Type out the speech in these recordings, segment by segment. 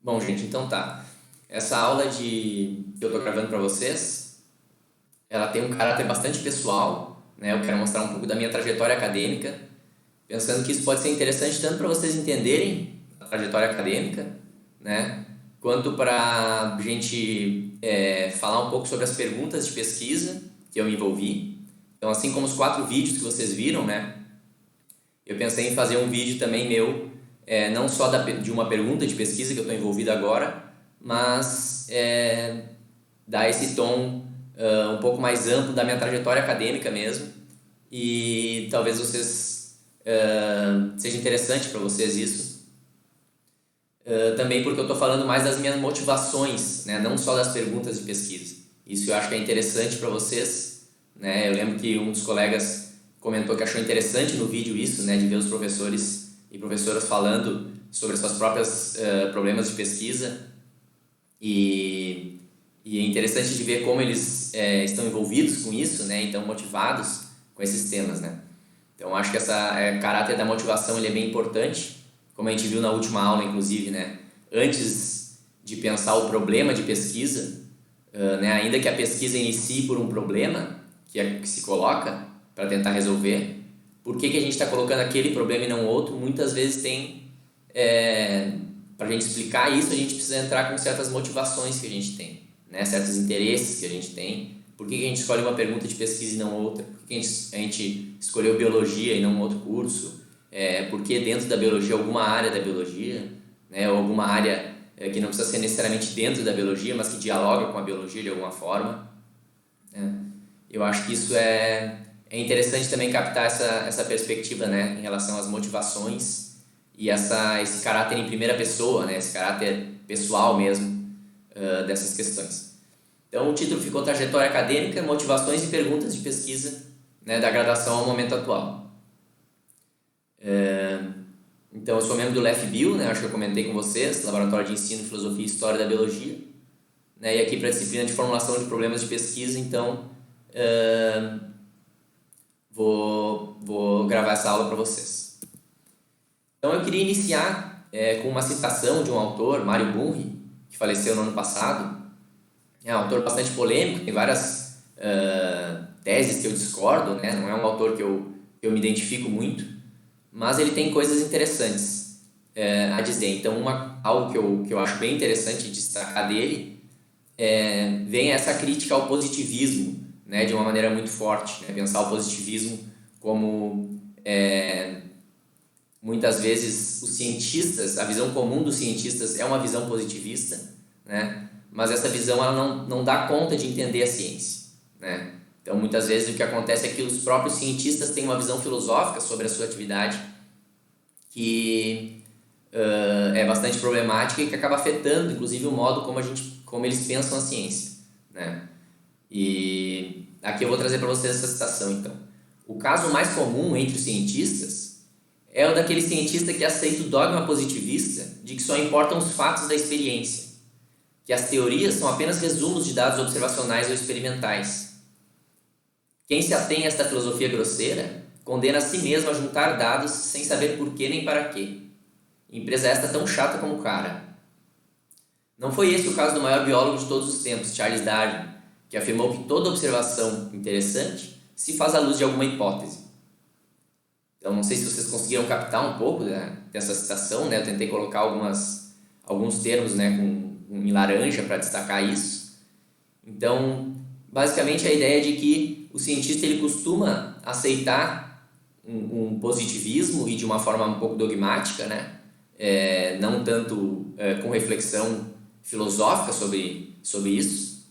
Bom, gente, então tá. Essa aula que eu tô gravando para vocês, ela tem um caráter bastante pessoal, né? Eu quero mostrar um pouco da minha trajetória acadêmica, pensando que isso pode ser interessante tanto para vocês entenderem a trajetória acadêmica, né? Quanto para a gente falar um pouco sobre as perguntas de pesquisa que eu me envolvi. Então, assim como os 4 vídeos que vocês viram, né? Eu pensei em fazer um vídeo também meu, não só de uma pergunta de pesquisa que eu estou envolvido agora, mas dar esse tom um pouco mais amplo da minha trajetória acadêmica mesmo, e talvez seja interessante para vocês isso. Também porque eu estou falando mais das minhas motivações, né? Não só das perguntas de pesquisa. Isso eu acho que é interessante para vocês, né? Eu lembro que um dos colegas comentou que achou interessante no vídeo isso, né? De ver os professores e professoras falando sobre suas próprias problemas de pesquisa, e é interessante de ver como eles estão envolvidos com isso, né? Então motivados com esses temas, né? Então acho que essa caráter da motivação ele é bem importante, como a gente viu na última aula, inclusive, né? Antes de pensar o problema de pesquisa, né? Ainda que a pesquisa inicie por um problema que se coloca para tentar resolver, por que a gente está colocando aquele problema e não outro? Muitas vezes para a gente explicar isso, a gente precisa entrar com certas motivações que a gente tem, né? Certos interesses que a gente tem. Por que a gente escolhe uma pergunta de pesquisa e não outra? Por que a gente escolheu biologia e não outro curso? Por que dentro da biologia, alguma área da biologia, né? Ou alguma área que não precisa ser necessariamente dentro da biologia, mas que dialoga com a biologia de alguma forma, né? Eu acho que isso é interessante também captar essa perspectiva, né? Em relação às motivações e esse caráter em primeira pessoa, né? Esse caráter pessoal mesmo dessas questões. Então o título ficou Trajetória Acadêmica, Motivações e Perguntas de Pesquisa, né, da graduação ao momento atual. Então eu sou membro do LEF-BIO, né? Acho que eu comentei com vocês, Laboratório de Ensino, Filosofia e História da Biologia, né? E aqui para a disciplina de formulação de problemas de pesquisa, então vou gravar essa aula para vocês. Então eu queria iniciar com uma citação de um autor, Mário Bunge, que faleceu no ano passado. É um autor bastante polêmico, tem várias teses que eu discordo, né? Não é um autor que eu me identifico muito, mas ele tem coisas interessantes a dizer. Então algo que eu acho bem interessante destacar dele vem essa crítica ao positivismo, né? De uma maneira muito forte, né? Pensar o positivismo como muitas vezes os cientistas, a visão comum dos cientistas é uma visão positivista, né? Mas essa visão ela não dá conta de entender a ciência, né? Então muitas vezes o que acontece é que os próprios cientistas têm uma visão filosófica sobre a sua atividade que é bastante problemática e que acaba afetando inclusive o modo como eles pensam a ciência, né? E aqui eu vou trazer para vocês essa citação, então. O caso mais comum entre os cientistas é o daquele cientista que aceita o dogma positivista de que só importam os fatos da experiência, que as teorias são apenas resumos de dados observacionais ou experimentais. Quem se atém a esta filosofia grosseira condena a si mesmo a juntar dados sem saber por que nem para quê. Empresa esta tão chata como o cara. Não foi esse o caso do maior biólogo de todos os tempos, Charles Darwin, que afirmou que toda observação interessante se faz à luz de alguma hipótese. Então, não sei se vocês conseguiram captar um pouco dessa citação, né? Eu tentei colocar alguns termos, né, em laranja para destacar isso. Então, basicamente a ideia é de que o cientista ele costuma aceitar um positivismo e de uma forma um pouco dogmática, né? Não tanto com reflexão filosófica sobre isso.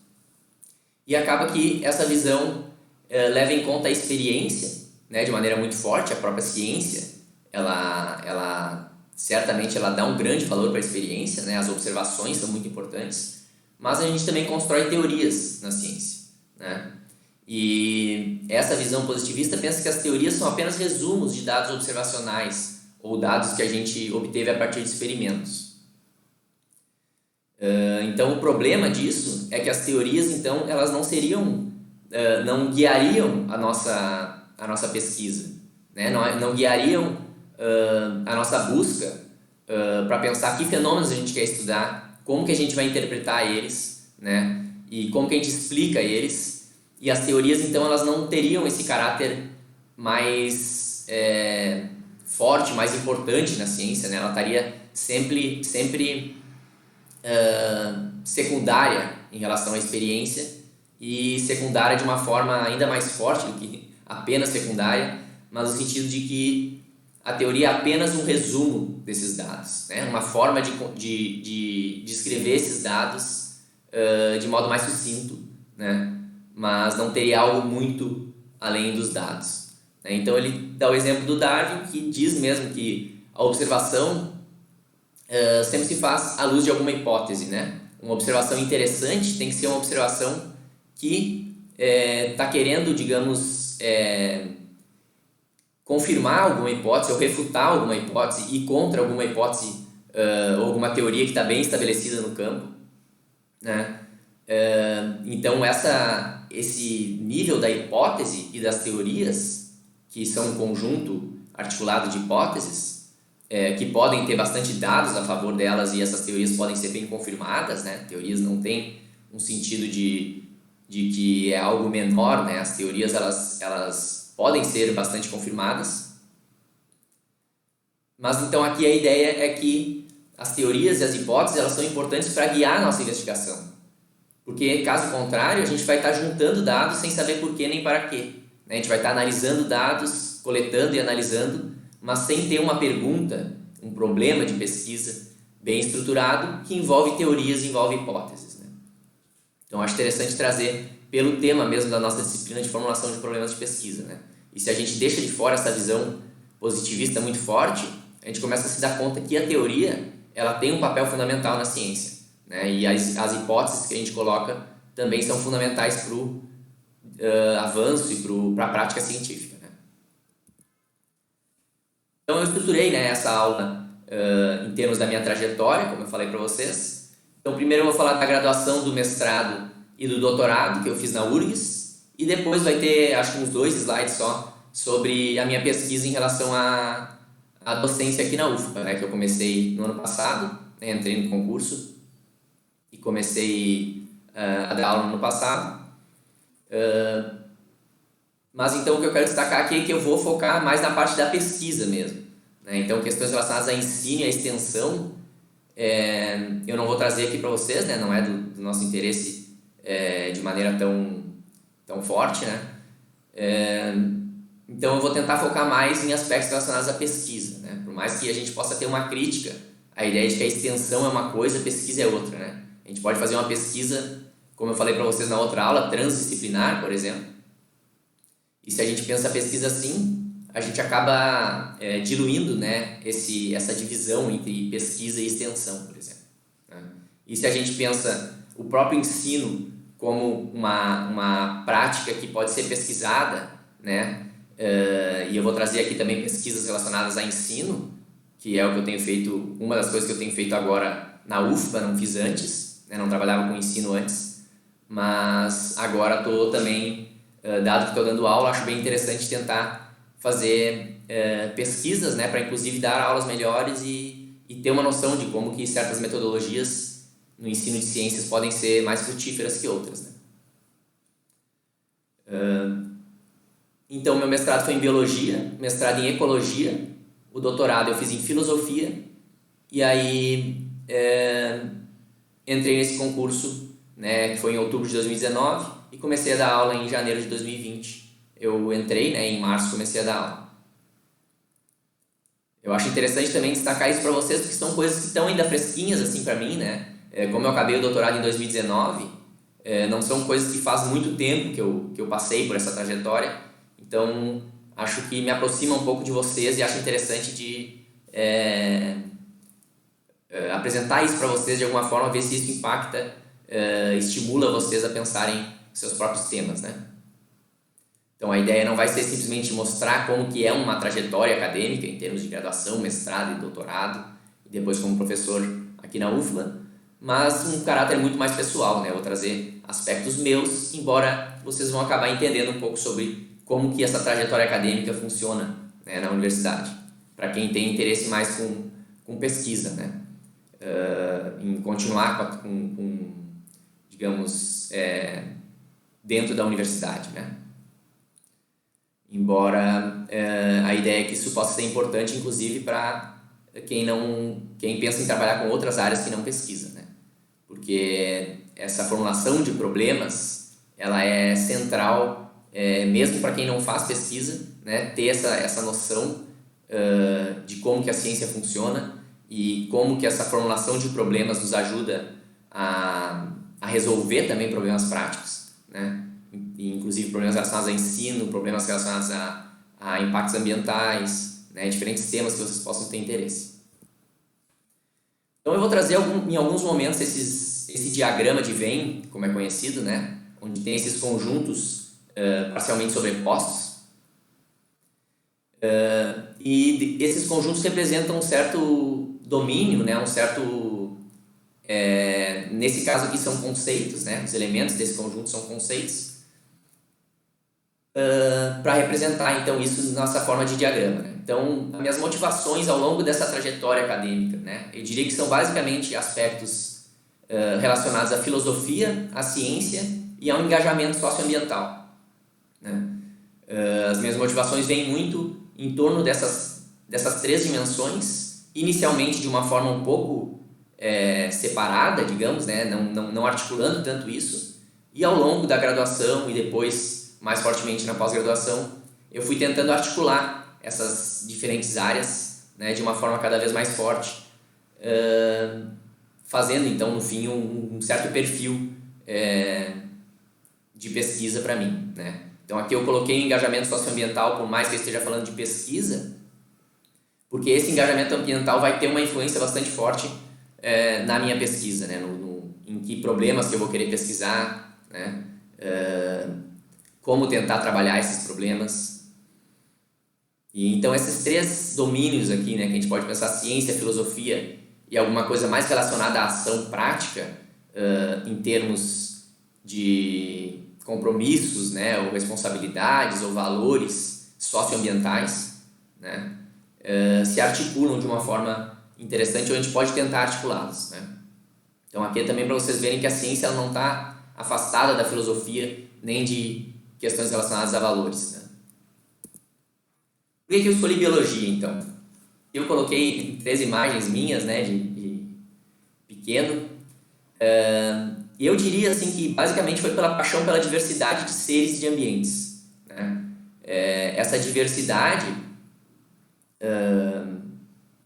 E acaba que essa visão leva em conta a experiência, né, de maneira muito forte. A própria ciência, ela certamente ela dá um grande valor para a experiência, né? As observações são muito importantes, mas a gente também constrói teorias na ciência, né? E essa visão positivista pensa que as teorias são apenas resumos de dados observacionais ou dados que a gente obteve a partir de experimentos. Então o problema disso é que as teorias então elas não guiariam a nossa pesquisa, né? Não guiariam a nossa busca para pensar que fenômenos a gente quer estudar, como que a gente vai interpretar eles, né? E como que a gente explica eles. E as teorias, então, elas não teriam esse caráter mais forte, mais importante na ciência, né? Ela estaria sempre secundária em relação à experiência e secundária de uma forma ainda mais forte do que apenas secundária, mas no sentido de que a teoria é apenas um resumo desses dados, né? Uma forma de descrever esses dados de modo mais sucinto, né? Mas não teria algo muito além dos dados, né? Então ele dá o exemplo do Darwin, que diz mesmo que a observação sempre se faz à luz de alguma hipótese, né? Uma observação interessante tem que ser uma observação que está querendo, digamos, confirmar alguma hipótese ou refutar alguma hipótese e contra alguma hipótese ou alguma teoria que está bem estabelecida no campo, né? Então esse nível da hipótese e das teorias, que são um conjunto articulado de hipóteses, que podem ter bastante dados a favor delas e essas teorias podem ser bem confirmadas, né? Teorias não têm um sentido de que é algo menor, né? As teorias elas podem ser bastante confirmadas, mas então aqui a ideia é que as teorias e as hipóteses elas são importantes para guiar a nossa investigação, porque caso contrário a gente vai estar juntando dados sem saber por quê nem para quê, né? A gente vai estar analisando dados, coletando e analisando, mas sem ter uma pergunta, um problema de pesquisa bem estruturado que envolve teorias, envolve hipóteses, né? Então acho interessante trazer pelo tema mesmo da nossa disciplina de formulação de problemas de pesquisa, né? E se a gente deixa de fora essa visão positivista muito forte, a gente começa a se dar conta que a teoria ela tem um papel fundamental na ciência, né? E as hipóteses que a gente coloca também são fundamentais para o avanço e para a prática científica, né? Então eu estruturei, né, essa aula em termos da minha trajetória, como eu falei para vocês. Então primeiro eu vou falar da graduação, do mestrado e do doutorado que eu fiz na URGS, e depois vai ter, acho que uns 2 slides só, sobre a minha pesquisa em relação à docência aqui na UFPA, né, que eu comecei no ano passado, né, entrei no concurso e comecei a dar aula no ano passado. Mas então o que eu quero destacar aqui é que eu vou focar mais na parte da pesquisa mesmo, né? Então questões relacionadas a ensino e a extensão eu não vou trazer aqui para vocês, né? Não é do nosso interesse de maneira tão forte, né? Então eu vou tentar focar mais em aspectos relacionados à pesquisa, né? Por mais que a gente possa ter uma crítica à ideia de que a extensão é uma coisa, a pesquisa é outra, né? A gente pode fazer uma pesquisa, como eu falei para vocês na outra aula, transdisciplinar, por exemplo. E se a gente pensa a pesquisa assim, a gente acaba diluindo, né, essa divisão entre pesquisa e extensão, por exemplo, né? E se a gente pensa o próprio ensino como uma prática que pode ser pesquisada, né? E eu vou trazer aqui também pesquisas relacionadas a ensino, que é o que eu tenho feito, uma das coisas que eu tenho feito agora na UFPA, não fiz antes, né? Não trabalhava com ensino antes, mas agora estou também, dado que estou dando aula, acho bem interessante tentar fazer pesquisas, né? Para inclusive dar aulas melhores e ter uma noção de como que certas metodologias no ensino de ciências podem ser mais frutíferas que outras, né? Então, meu mestrado foi em biologia, mestrado em ecologia, o doutorado eu fiz em filosofia, e aí entrei nesse concurso, né, que foi em outubro de 2019, e comecei a dar aula em janeiro de 2020. Eu entrei, né, em março comecei a dar aula. Eu acho interessante também destacar isso para vocês, porque são coisas que estão ainda fresquinhas assim para mim, né? Como eu acabei o doutorado em 2019, não são coisas que faz muito tempo que eu passei por essa trajetória. Então, acho que me aproxima um pouco de vocês e acho interessante de apresentar isso para vocês de alguma forma, ver se isso impacta, estimula vocês a pensarem seus próprios temas, né? Então, a ideia não vai ser simplesmente mostrar como que é uma trajetória acadêmica em termos de graduação, mestrado e doutorado, e depois como professor aqui na UFLA, mas um caráter muito mais pessoal, né? Eu vou trazer aspectos meus, embora vocês vão acabar entendendo um pouco sobre como que essa trajetória acadêmica funciona, né, na universidade, para quem tem interesse mais com pesquisa, né? Em continuar digamos, dentro da universidade, né? Embora a ideia é que isso possa ser importante, inclusive, para quem pensa em trabalhar com outras áreas que não pesquisa, né? Porque essa formulação de problemas, ela é central, mesmo para quem não faz pesquisa, né? Ter essa noção de como que a ciência funciona e como que essa formulação de problemas nos ajuda a resolver também problemas práticos, né? Inclusive problemas relacionados a ensino, problemas relacionados a impactos ambientais, né? Diferentes temas que vocês possam ter interesse. Então eu vou trazer em alguns momentos esse diagrama de Venn, como é conhecido, né? Onde tem esses conjuntos parcialmente sobrepostos. E esses conjuntos representam um certo domínio, né? Um certo... nesse caso aqui são conceitos, né? Os elementos desse conjunto são conceitos. Para representar, então, isso na nossa forma de diagrama, né? Então, as minhas motivações ao longo dessa trajetória acadêmica, né? Eu diria que são basicamente aspectos relacionados à filosofia, à ciência e ao engajamento socioambiental, né? As minhas motivações vêm muito em torno dessas três dimensões, inicialmente de uma forma um pouco separada, digamos, né? Não articulando tanto isso, e ao longo da graduação e depois mais fortemente na pós-graduação, eu fui tentando articular essas diferentes áreas, né, de uma forma cada vez mais forte, fazendo então no fim um certo perfil de pesquisa para mim, né? Então aqui eu coloquei engajamento socioambiental, por mais que eu esteja falando de pesquisa, porque esse engajamento ambiental vai ter uma influência bastante forte na minha pesquisa, né? Em que problemas que eu vou querer pesquisar, né? Como tentar trabalhar esses problemas. E então esses três domínios aqui, né, que a gente pode pensar ciência, filosofia e alguma coisa mais relacionada à ação prática, em termos de compromissos, né, ou responsabilidades ou valores socioambientais, né, se articulam de uma forma interessante, ou a gente pode tentar articulá-los, né? Então aqui é também para vocês verem que a ciência ela não está afastada da filosofia nem de questões relacionadas a valores, né? Por que eu escolhi biologia, então? Eu coloquei 3 imagens minhas, né, de pequeno, e eu diria assim que basicamente foi pela paixão pela diversidade de seres e de ambientes, né? Essa diversidade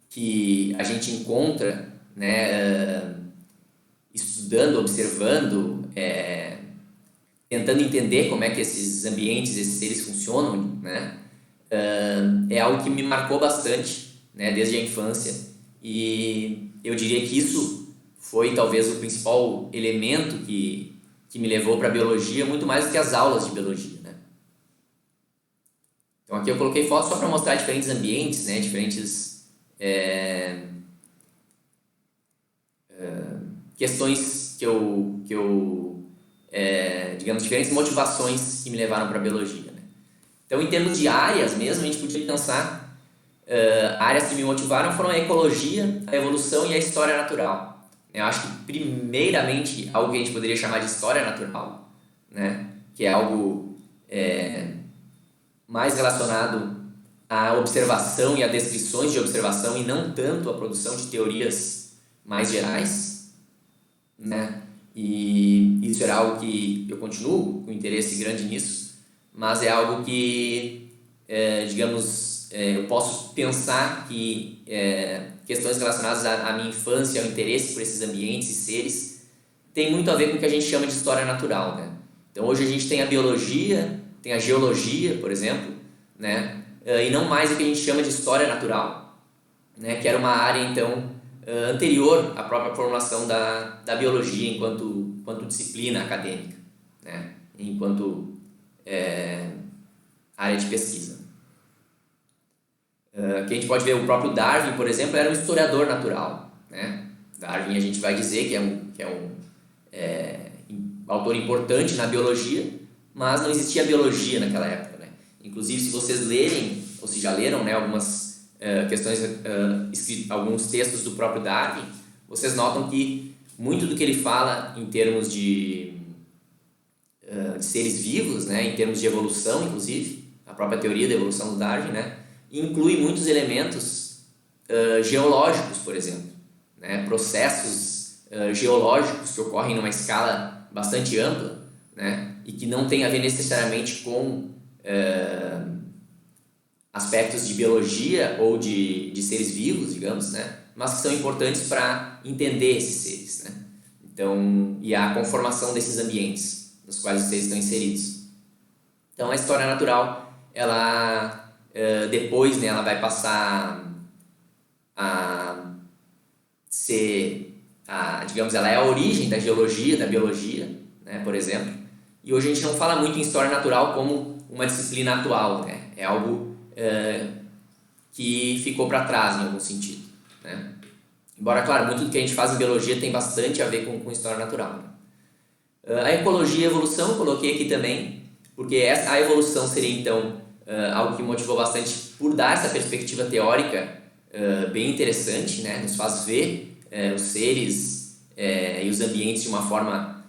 que a gente encontra, né, estudando, observando, tentando entender como é que esses ambientes, esses seres funcionam, né? É algo que me marcou bastante, né, desde a infância, e eu diria que isso foi talvez o principal elemento que me levou para a biologia, muito mais do que as aulas de biologia, né? Então aqui eu coloquei fotos só para mostrar diferentes ambientes, né, diferentes questões digamos, diferentes motivações que me levaram para a biologia, né? Então, em termos de áreas mesmo, a gente podia pensar, áreas que me motivaram foram a ecologia, a evolução e a história natural. Eu acho que, primeiramente, algo que a gente poderia chamar de história natural, né, que é algo mais relacionado à observação e a descrições de observação e não tanto à produção de teorias mais gerais, né? E isso era algo que eu continuo com interesse grande nisso, mas é algo que, digamos, eu posso pensar que questões relacionadas à minha infância, ao interesse por esses ambientes e seres, tem muito a ver com o que a gente chama de história natural, né? Então hoje a gente tem a biologia, tem a geologia, por exemplo, né? E não mais o que a gente chama de história natural, né? Que era uma área, então, anterior à própria formulação da biologia enquanto disciplina acadêmica, né? Enquanto área de pesquisa. Que a gente pode ver o próprio Darwin, por exemplo, era um historiador natural, né? Darwin, a gente vai dizer que é um autor importante na biologia, mas não existia biologia naquela época, né? Inclusive, se vocês lerem, ou se já leram, né, algumas alguns textos do próprio Darwin, vocês notam que muito do que ele fala em termos de seres vivos, né, em termos de evolução, inclusive, a própria teoria da evolução do Darwin, né, inclui muitos elementos geológicos, por exemplo, né, processos geológicos que ocorrem numa escala bastante ampla, né, e que não tem a ver necessariamente com aspectos de biologia ou de seres vivos, digamos, né, mas que são importantes para entender esses seres, né? Então, e a conformação desses ambientes nos quais os seres estão inseridos. Então, a história natural, ela depois, né, ela vai passar a ser, digamos, ela é a origem da geologia, da biologia, né, por exemplo. E hoje a gente não fala muito em história natural como uma disciplina atual, né? É algo que ficou para trás em algum sentido, né? Embora, claro, muito do que a gente faz em biologia tem bastante a ver com história natural, né? A ecologia e a evolução eu coloquei aqui também, porque a evolução seria, então, algo que me motivou bastante por dar essa perspectiva teórica bem interessante, né? Nos faz ver os seres e os ambientes de uma forma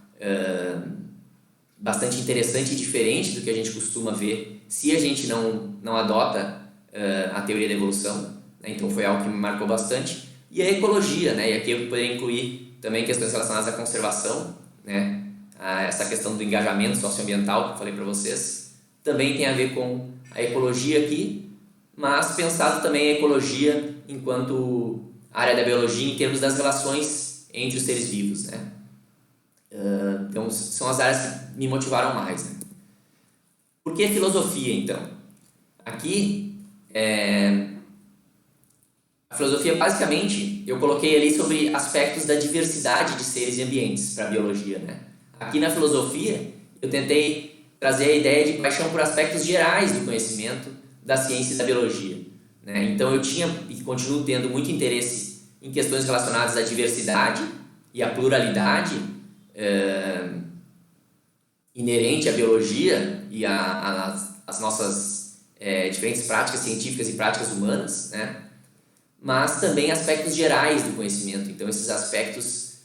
bastante interessante e diferente do que a gente costuma ver se a gente não adota a teoria da evolução, né? Então foi algo que me marcou bastante. E a ecologia, né? E aqui eu poderia incluir também questões relacionadas à conservação, né? Essa questão do engajamento socioambiental que eu falei para vocês, também tem a ver com a ecologia aqui, mas pensado também a ecologia enquanto área da biologia em termos das relações entre os seres vivos, né? Então são as áreas que me motivaram mais, né? Por que filosofia, então? Aqui, a filosofia, basicamente, eu coloquei ali sobre aspectos da diversidade de seres e ambientes para a biologia, né? Aqui na filosofia, eu tentei trazer a ideia de paixão por aspectos gerais do conhecimento, da ciência e da biologia, né? Então eu tinha e continuo tendo muito interesse em questões relacionadas à diversidade e à pluralidade inerente à biologia e às nossas diferentes práticas científicas e práticas humanas, né? Mas também aspectos gerais do conhecimento. Então esses aspectos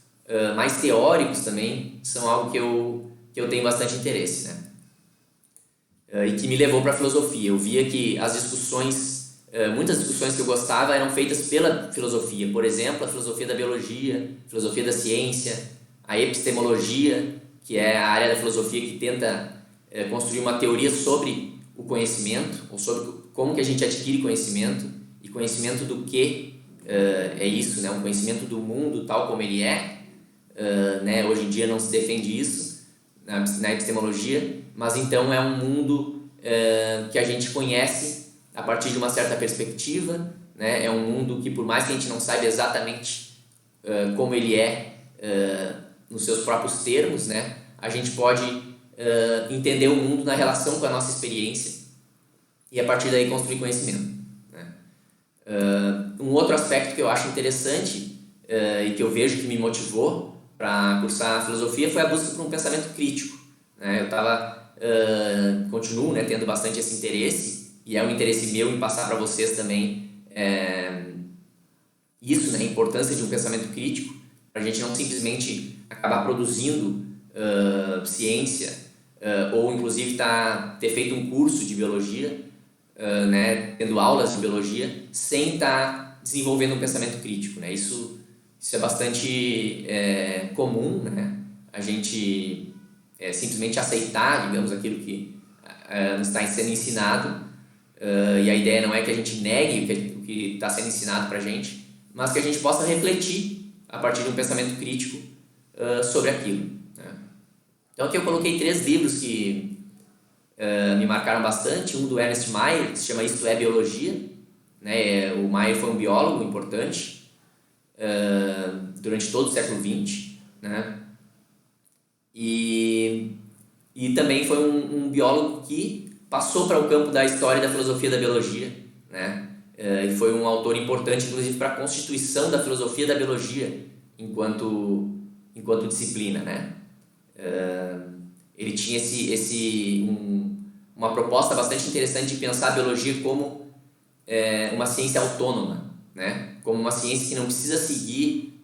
mais teóricos também são algo que eu tenho bastante interesse, né? E que me levou para a filosofia. Eu via que as discussões, muitas discussões que eu gostava eram feitas pela filosofia. Por exemplo, a filosofia da biologia, a filosofia da ciência, a epistemologia, que é a área da filosofia que tenta construir uma teoria sobre o conhecimento, ou sobre como que a gente adquire conhecimento, e conhecimento do que é isso, né? Um conhecimento do mundo tal como ele é, né? Hoje em dia não se defende isso na epistemologia, mas então é um mundo que a gente conhece a partir de uma certa perspectiva, né? É um mundo que, por mais que a gente não saiba exatamente como ele é nos seus próprios termos, né? A gente pode entender o mundo na relação com a nossa experiência e a partir daí construir conhecimento, né? Um outro aspecto que eu acho interessante e que eu vejo que me motivou para cursar filosofia foi a busca por um pensamento crítico, né? Eu continuo, né, tendo bastante esse interesse, e é um interesse meu em passar para vocês também isso, né, a importância de um pensamento crítico, para a gente não simplesmente acabar produzindo ciência ou inclusive ter feito um curso de biologia, né, tendo aulas de biologia sem estar desenvolvendo um pensamento crítico, né? Isso é bastante comum, né? A gente simplesmente aceitar, digamos, aquilo que está sendo ensinado, e a ideia não é que a gente negue o que está sendo ensinado para a gente, mas que a gente possa refletir a partir de um pensamento crítico sobre aquilo, né? Então aqui eu coloquei 3 livros que me marcaram bastante. Um do Ernest Mayr, que se chama Isto é Biologia, né? O Mayr foi um biólogo importante durante todo o século XX, né? E também foi um biólogo que passou para o campo da história e da filosofia da biologia, né? E foi um autor importante, inclusive, para a constituição da filosofia da biologia enquanto disciplina, né? Ele tinha uma proposta bastante interessante de pensar a biologia como uma ciência autônoma, né? Como uma ciência que não precisa seguir,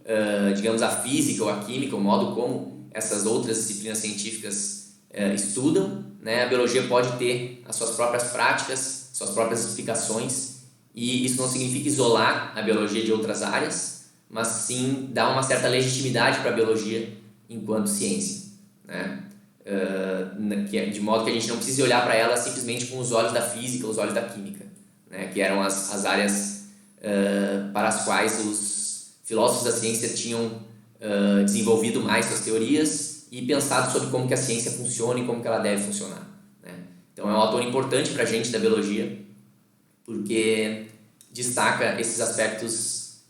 digamos, a física ou a química, o modo como essas outras disciplinas científicas estudam, né? A biologia pode ter as suas próprias práticas, suas próprias explicações, e isso não significa isolar a biologia de outras áreas, mas sim dar uma certa legitimidade para a biologia enquanto ciência, né? De modo que a gente não precise olhar para ela simplesmente com os olhos da física, os olhos da química, né? Que eram as áreas para as quais os filósofos da ciência tinham desenvolvido mais suas teorias e pensado sobre como que a ciência funciona e como que ela deve funcionar, né? Então é um autor importante para a gente da biologia, porque destaca esses aspectos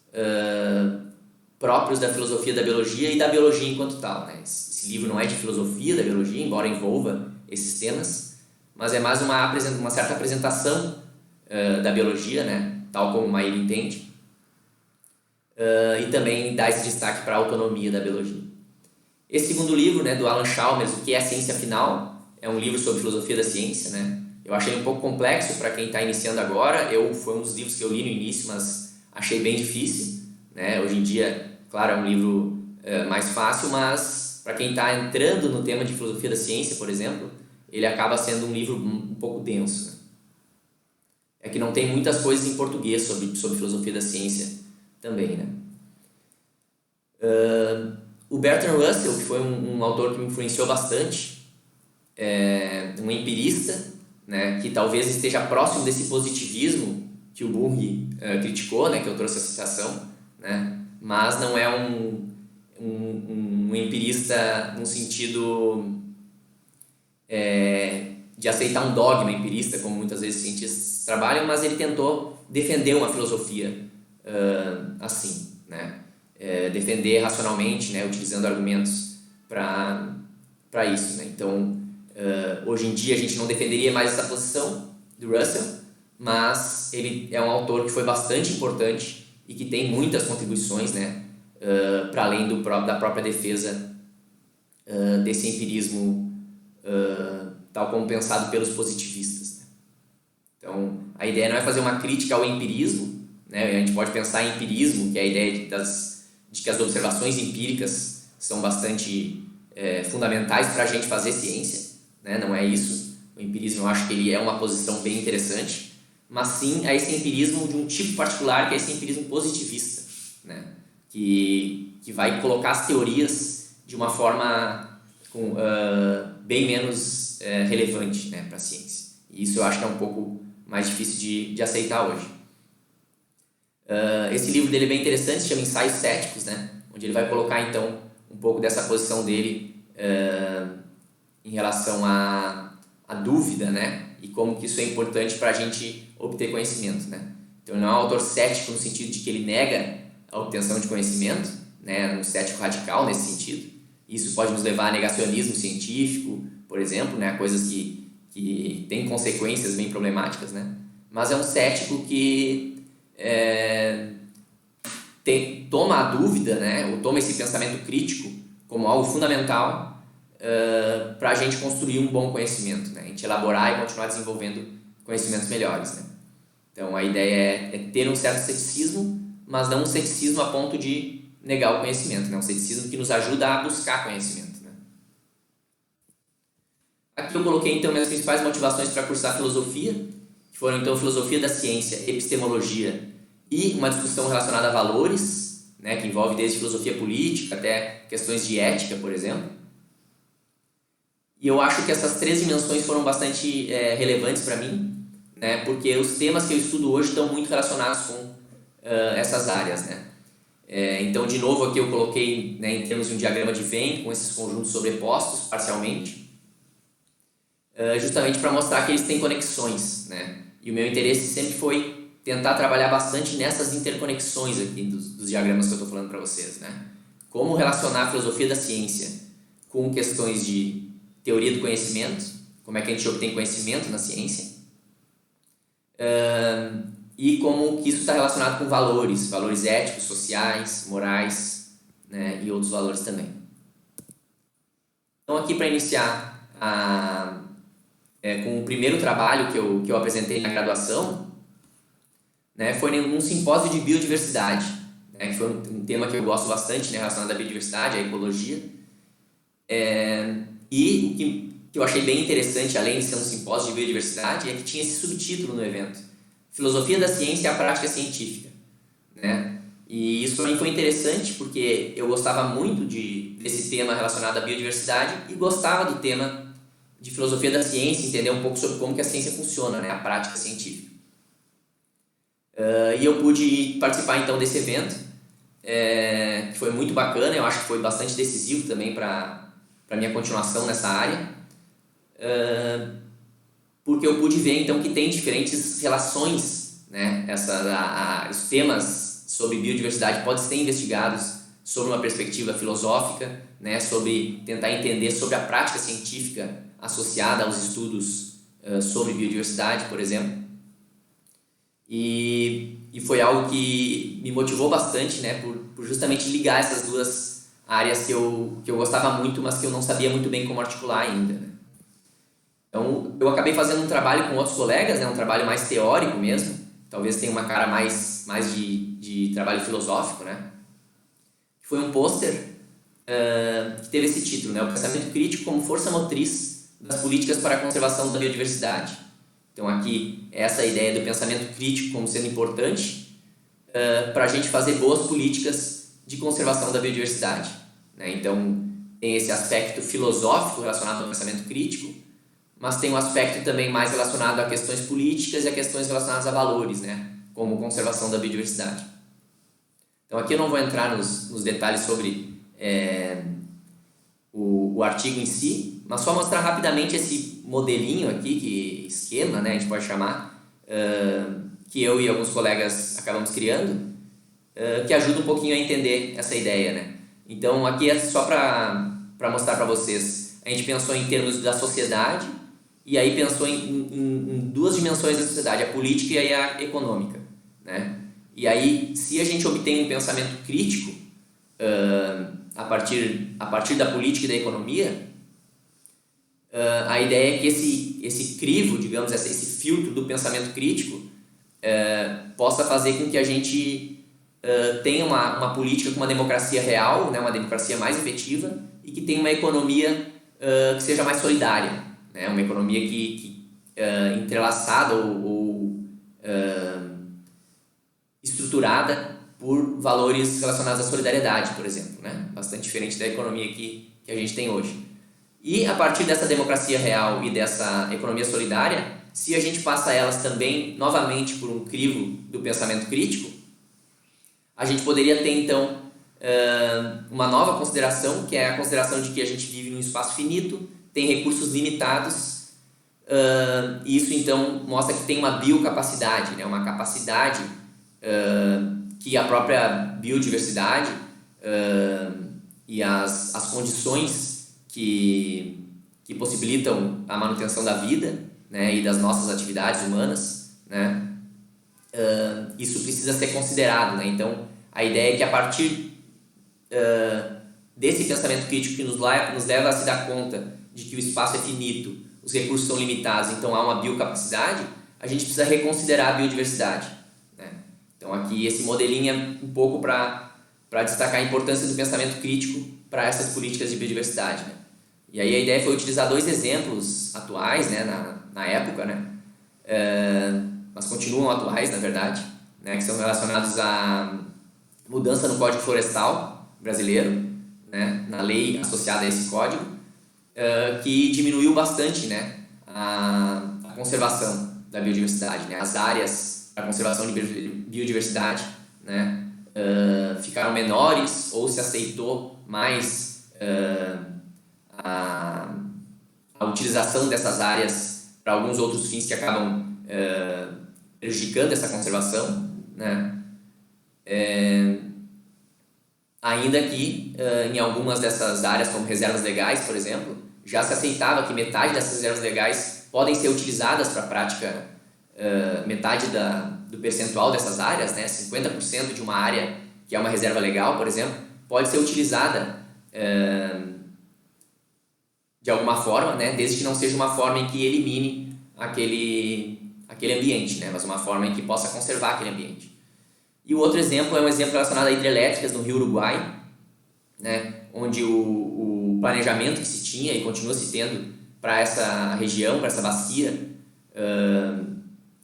próprios da filosofia da biologia e da biologia enquanto tal, né? Esse livro não é de filosofia da biologia, embora envolva esses temas, mas é mais uma certa apresentação da biologia, né? Tal como Maíra entende, e também dá esse destaque para a autonomia da biologia. Esse segundo livro, né, do Alan Chalmers, O que é a Ciência Afinal, é um livro sobre filosofia da ciência, né? Eu achei um pouco complexo para quem está iniciando agora. Foi um dos livros que eu li no início, mas achei bem difícil, né? Hoje em dia, claro, é um livro mais fácil, mas para quem está entrando no tema de filosofia da ciência, por exemplo, ele acaba sendo um livro um pouco denso, né? É que não tem muitas coisas em português sobre filosofia da ciência também, né? O Bertrand Russell, que foi um autor que me influenciou bastante, um empirista, né, que talvez esteja próximo desse positivismo que o Burri criticou, né, que eu trouxe a citação, né, mas não é um empirista no sentido de aceitar um dogma empirista, como muitas vezes cientistas trabalham, mas ele tentou defender uma filosofia assim, né, defender racionalmente, né, utilizando argumentos para isso, né. Então, hoje em dia a gente não defenderia mais essa posição do Russell, mas ele é um autor que foi bastante importante e que tem muitas contribuições, né, para além da própria defesa desse empirismo tal como pensado pelos positivistas, né? Então, a ideia não é fazer uma crítica ao empirismo, né? A gente pode pensar em empirismo, que é a ideia de que as observações empíricas são bastante fundamentais para a gente fazer ciência, né? Não é isso. O empirismo, eu acho que ele é uma posição bem interessante, mas sim a esse empirismo de um tipo particular, que é esse empirismo positivista, né? Que vai colocar as teorias de uma forma bem menos relevante, né, para a ciência. E isso eu acho que é um pouco mais difícil de aceitar hoje. Esse livro dele é bem interessante, se chama Ensaios Céticos, né, onde ele vai colocar então um pouco dessa posição dele em relação à dúvida, né, e como que isso é importante para a gente obter conhecimento, né. Então ele não é um autor cético no sentido de que ele nega a obtenção de conhecimento, né, um cético radical nesse sentido. Isso pode nos levar a negacionismo científico, por exemplo, né, coisas que têm consequências bem problemáticas, né. Mas é um cético que toma a dúvida, né, ou toma esse pensamento crítico como algo fundamental para a gente construir um bom conhecimento, né, a gente elaborar e continuar desenvolvendo conhecimentos melhores, né. Então a ideia é ter um certo ceticismo, mas não um ceticismo a ponto de negar o conhecimento, né, um ceticismo que nos ajuda a buscar conhecimento, né. Aqui eu coloquei então minhas principais motivações para cursar filosofia, que foram então filosofia da ciência, epistemologia e uma discussão relacionada a valores, né, que envolve desde filosofia política até questões de ética, por exemplo. E eu acho que essas três dimensões foram bastante relevantes para mim, né, porque os temas que eu estudo hoje estão muito relacionados com essas áreas, né. Então, de novo, aqui eu coloquei, né, em termos de um diagrama de Venn, com esses conjuntos sobrepostos parcialmente, justamente para mostrar que eles têm conexões, né. E o meu interesse sempre foi tentar trabalhar bastante nessas interconexões aqui dos diagramas que eu estou falando para vocês, né. Como relacionar a filosofia da ciência com questões de teoria do conhecimento, como é que a gente obtém conhecimento na ciência, e como que isso está relacionado com valores éticos, sociais, morais, né, e outros valores também. Então, aqui para iniciar com o primeiro trabalho que eu apresentei na graduação, né, foi num simpósio de biodiversidade, né, que foi um tema que eu gosto bastante, né, relacionado à biodiversidade, à ecologia. E o que eu achei bem interessante, além de ser um simpósio de biodiversidade, é que tinha esse subtítulo no evento: Filosofia da Ciência e a Prática Científica, né? E isso para mim foi interessante porque eu gostava muito desse tema relacionado à biodiversidade e gostava do tema de filosofia da ciência, entender um pouco sobre como que a ciência funciona, né, a prática científica. E eu pude participar então desse evento, que foi muito bacana, eu acho que foi bastante decisivo também para a minha continuação nessa área, porque eu pude ver então que tem diferentes relações, né, os temas sobre biodiversidade podem ser investigados sobre uma perspectiva filosófica, né, sobre tentar entender sobre a prática científica associada aos estudos sobre biodiversidade, por exemplo. E foi algo que me motivou bastante, né, por justamente ligar essas duas áreas que eu gostava muito, mas que eu não sabia muito bem como articular ainda, né? Então, eu acabei fazendo um trabalho com outros colegas, né, um trabalho mais teórico mesmo, talvez tenha uma cara mais de trabalho filosófico, né? Foi um pôster que teve esse título, né, o pensamento crítico como força motriz das políticas para a conservação da biodiversidade. Então aqui essa ideia do pensamento crítico como sendo importante para a gente fazer boas políticas de conservação da biodiversidade, né? Então tem esse aspecto filosófico relacionado ao pensamento crítico, mas tem um aspecto também mais relacionado a questões políticas e a questões relacionadas a valores, né, como conservação da biodiversidade. Então aqui eu não vou entrar nos detalhes sobre o artigo em si, mas só mostrar rapidamente esse modelinho aqui, esquema, né, a gente pode chamar, que eu e alguns colegas acabamos criando, que ajuda um pouquinho a entender essa ideia, né? Então aqui é só para mostrar para vocês. A gente pensou em termos da sociedade e aí pensou em duas dimensões da sociedade, a política e a econômica, né? E aí, se a gente obtém um pensamento crítico a partir da política e da economia, a ideia é que esse crivo, digamos, esse filtro do pensamento crítico possa fazer com que a gente tenha uma política com uma democracia real, né, uma democracia mais efetiva e que tenha uma economia que seja mais solidária, né, uma economia que entrelaçada ou estruturada por valores relacionados à solidariedade, por exemplo, né? Bastante diferente da economia que a gente tem hoje. E a partir dessa democracia real e dessa economia solidária, se a gente passa elas também novamente por um crivo do pensamento crítico, a gente poderia ter então uma nova consideração, que é a consideração de que a gente vive num espaço finito, tem recursos limitados, e isso então mostra que tem uma biocapacidade, né? Uma capacidade que a própria biodiversidade e as condições que possibilitam a manutenção da vida, né, e das nossas atividades humanas, né, isso precisa ser considerado, né? Então a ideia é que a partir desse pensamento crítico que nos leva a se dar conta de que o espaço é finito, os recursos são limitados, então há uma biocapacidade, a gente precisa reconsiderar a biodiversidade, né? Então aqui esse modelinho é um pouco para destacar a importância do pensamento crítico para essas políticas de biodiversidade, né? E aí a ideia foi utilizar dois exemplos atuais, né, na época, né, mas continuam atuais, na verdade, né, que são relacionados à mudança no Código Florestal brasileiro, né, na lei associada a esse código, que diminuiu bastante, né, a conservação da biodiversidade, né, as áreas para conservação de biodiversidade, né, ficaram menores ou se aceitou mais a utilização dessas áreas para alguns outros fins que acabam prejudicando essa conservação, né? Ainda que em algumas dessas áreas, como reservas legais, por exemplo, já se aceitava que metade dessas reservas legais podem ser utilizadas para a prática, metade do percentual dessas áreas, né? 50% de uma área que é uma reserva legal, por exemplo, pode ser utilizada de alguma forma, né, desde que não seja uma forma em que elimine aquele ambiente, né? Mas uma forma em que possa conservar aquele ambiente. E o outro exemplo é um exemplo relacionado a hidrelétricas no Rio Uruguai, né? Onde o planejamento que se tinha e continua se tendo para essa região, para essa bacia,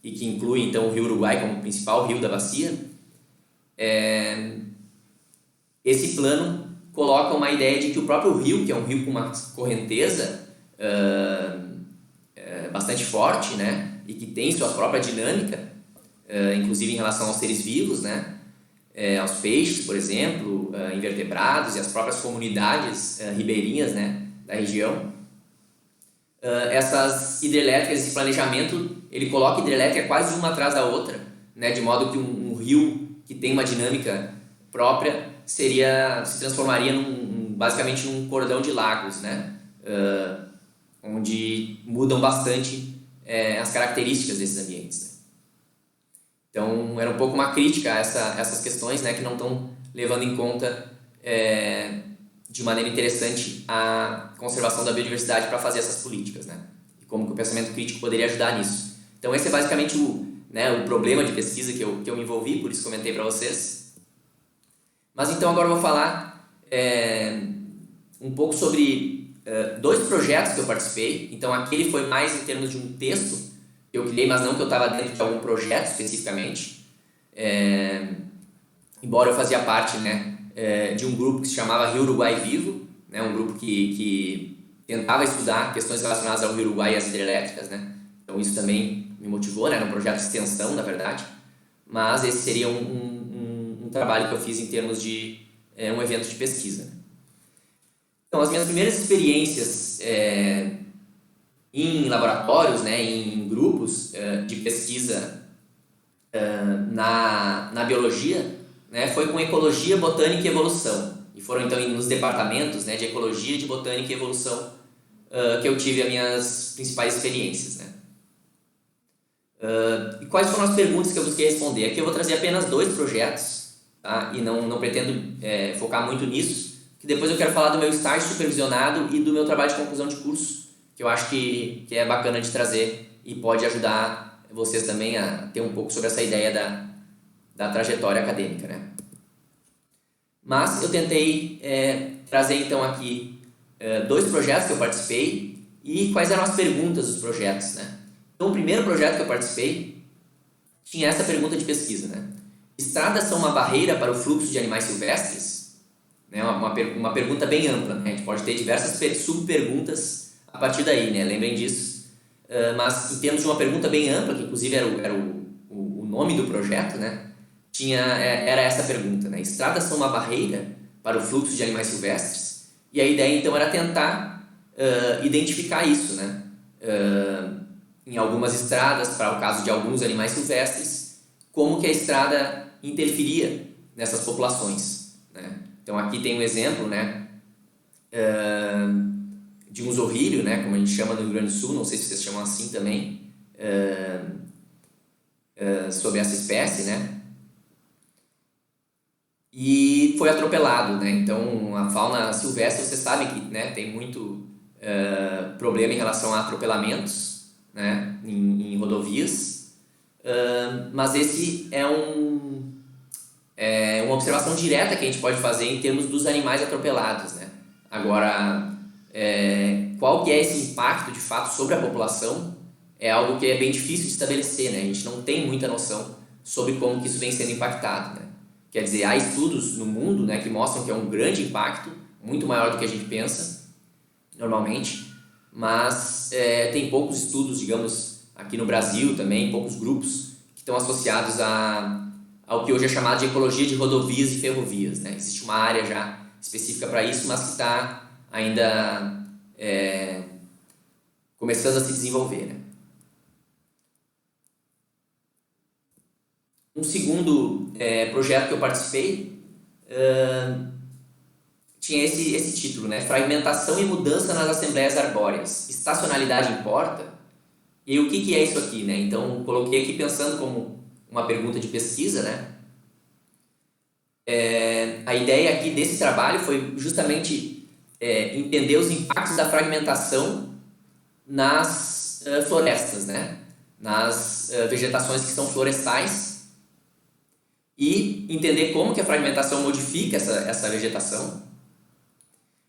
e que inclui então o Rio Uruguai como principal rio da bacia, esse plano coloca uma ideia de que o próprio rio, que é um rio com uma correnteza bastante forte, né, e que tem sua própria dinâmica, inclusive em relação aos seres vivos, né, aos peixes, por exemplo, invertebrados e as próprias comunidades ribeirinhas, né, da região. Essas hidrelétricas, esse planejamento, ele coloca a hidrelétrica quase uma atrás da outra, né, de modo que um rio que tem uma dinâmica própria se transformaria basicamente num cordão de lagos, né, onde mudam bastante as características desses ambientes, né? Então, era um pouco uma crítica a essas questões, né, que não estão levando em conta de maneira interessante a conservação da biodiversidade para fazer essas políticas, né? E como que o pensamento crítico poderia ajudar nisso. Então, esse é basicamente o problema de pesquisa que eu me envolvi, por isso comentei para vocês. Mas então agora eu vou falar um pouco sobre dois projetos que eu participei. Então, aquele foi mais em termos de um texto que eu criei, mas não que eu estava dentro de algum projeto especificamente. Embora eu fazia parte, né, de um grupo que se chamava Rio Uruguai Vivo, né, um grupo que tentava estudar questões relacionadas ao Rio Uruguai e às hidrelétricas, né? Então isso também me motivou, né? Era um projeto de extensão, na verdade, mas esse seria um trabalho que eu fiz em termos de um evento de pesquisa. Então, as minhas primeiras experiências em laboratórios, né, em grupos de pesquisa na biologia, né, foi com ecologia, botânica e evolução. E foram então nos departamentos, né, de ecologia, de botânica e evolução que eu tive as minhas principais experiências, né. E quais foram as perguntas que eu busquei responder? Aqui eu vou trazer apenas dois projetos, tá? E não pretendo focar muito nisso, que depois eu quero falar do meu estágio supervisionado e do meu trabalho de conclusão de curso, que eu acho que é bacana de trazer e pode ajudar vocês também a ter um pouco sobre essa ideia da trajetória acadêmica, né? Mas eu tentei trazer então aqui dois projetos que eu participei e quais eram as perguntas dos projetos, né? Então, o primeiro projeto que eu participei tinha essa pergunta de pesquisa, né? Estradas são uma barreira para o fluxo de animais silvestres? Né? Uma pergunta bem ampla, né? A gente pode ter diversas subperguntas a partir daí, né? Lembrem disso. Mas em termos de uma pergunta bem ampla, que inclusive era o nome do projeto, né? Era essa pergunta, né? Estradas são uma barreira para o fluxo de animais silvestres? E a ideia então era tentar identificar isso, né? Em algumas estradas, para o caso de alguns animais silvestres, como que a estrada interferia nessas populações, né? Então aqui tem um exemplo, né, de um zorrilho, né, como a gente chama no Rio Grande do Sul, não sei se vocês chamam assim também, sobre essa espécie, né, e foi atropelado, né? Então a fauna silvestre, vocês sabem que, né, tem muito problema em relação a atropelamentos, né, em rodovias, mas esse é uma observação direta que a gente pode fazer em termos dos animais atropelados, né? Agora, qual que é esse impacto de fato sobre a população é algo que é bem difícil de estabelecer, né? A gente não tem muita noção sobre como que isso vem sendo impactado, né? Quer dizer, há estudos no mundo, né, que mostram que é um grande impacto, muito maior do que a gente pensa normalmente, mas tem poucos estudos, digamos, aqui no Brasil também, poucos grupos que estão associados ao que hoje é chamado de ecologia de rodovias e ferrovias, né? Existe uma área já específica para isso, mas que está ainda começando a se desenvolver, né? Um segundo projeto que eu participei tinha esse título, né? Fragmentação e mudança nas assembleias arbóreas. Estacionalidade importa? E o que é isso aqui, né? Então, coloquei aqui pensando como uma pergunta de pesquisa, né? A ideia aqui desse trabalho foi justamente entender os impactos da fragmentação nas florestas, né? nas vegetações que são florestais e entender como que a fragmentação modifica essa vegetação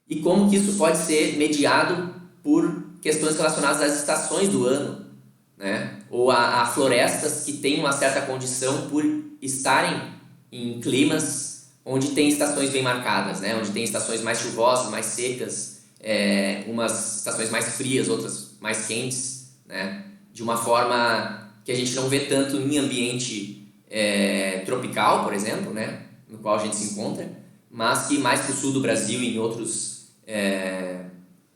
e como que isso pode ser mediado por questões relacionadas às estações do ano, né? Ou a florestas que têm uma certa condição por estarem em climas onde tem estações bem marcadas, né? Onde tem estações mais chuvosas, mais secas, umas estações mais frias, outras mais quentes, né? De uma forma que a gente não vê tanto em ambiente tropical, por exemplo, né? No qual a gente se encontra, mas que mais para o sul do Brasil e em outros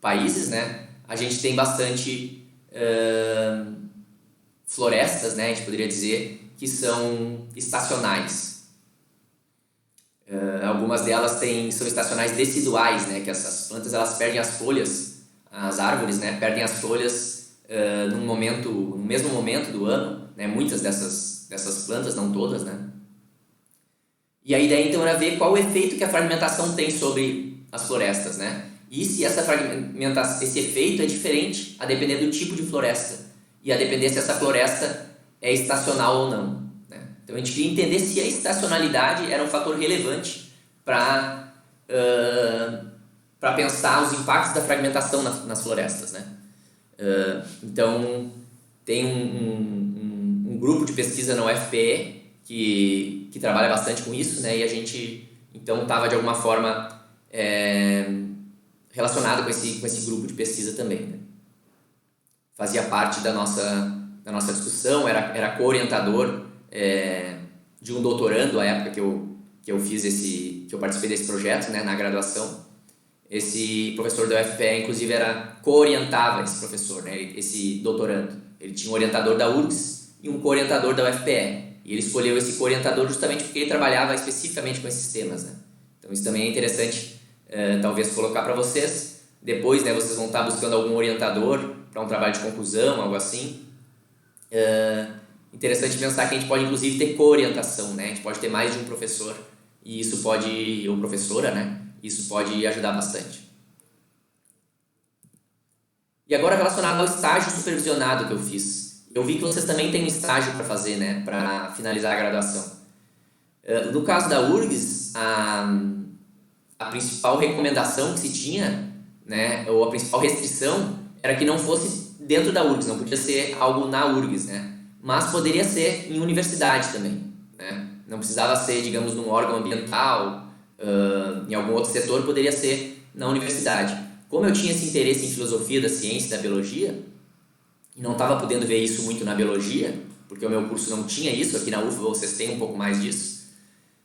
países, né? A gente tem bastante florestas, né? A gente poderia dizer que são estacionais. Algumas delas são estacionais deciduais, né? Que essas plantas elas perdem as folhas, as árvores, né? Perdem as folhas no mesmo momento do ano, né? Muitas dessas plantas, não todas, né? E a ideia então era ver qual o efeito que a fragmentação tem sobre as florestas, né? E se esse efeito é diferente a depender do tipo de floresta e a depender se essa floresta é estacional ou não, né? Então a gente queria entender se a estacionalidade era um fator relevante para pensar os impactos da fragmentação nas florestas, né? Então tem um grupo de pesquisa na UFPE que trabalha bastante com isso, né? E a gente então estava de alguma forma relacionado com esse grupo de pesquisa também, né? Fazia parte da nossa discussão, era co-orientador de um doutorando à época que eu participei desse projeto, né, na graduação. Esse professor da UFPE, inclusive, co-orientava esse professor, né, esse doutorando. Ele tinha um orientador da URGS e um co-orientador da UFPE. E ele escolheu esse co-orientador justamente porque ele trabalhava especificamente com esses temas, né? Então isso também é interessante, talvez, colocar para vocês. Depois, né, vocês vão estar buscando algum orientador para um trabalho de conclusão, algo assim. Interessante pensar que a gente pode, inclusive, ter co-orientação, né? A gente pode ter mais de um professor e isso pode, ou professora, né? Isso pode ajudar bastante. E agora, relacionado ao estágio supervisionado que eu fiz. Eu vi que vocês também têm um estágio para fazer, né? Para finalizar a graduação. No caso da URGS, a principal recomendação que se tinha, né? Ou a principal restrição era que não fosse dentro da URGS, não podia ser algo na URGS, né? Mas poderia ser em universidade também, né? Não precisava ser, digamos, num órgão ambiental, em algum outro setor, poderia ser na universidade. Como eu tinha esse interesse em filosofia da ciência e da biologia, e não estava podendo ver isso muito na biologia, porque o meu curso não tinha isso, aqui na UFBA vocês têm um pouco mais disso,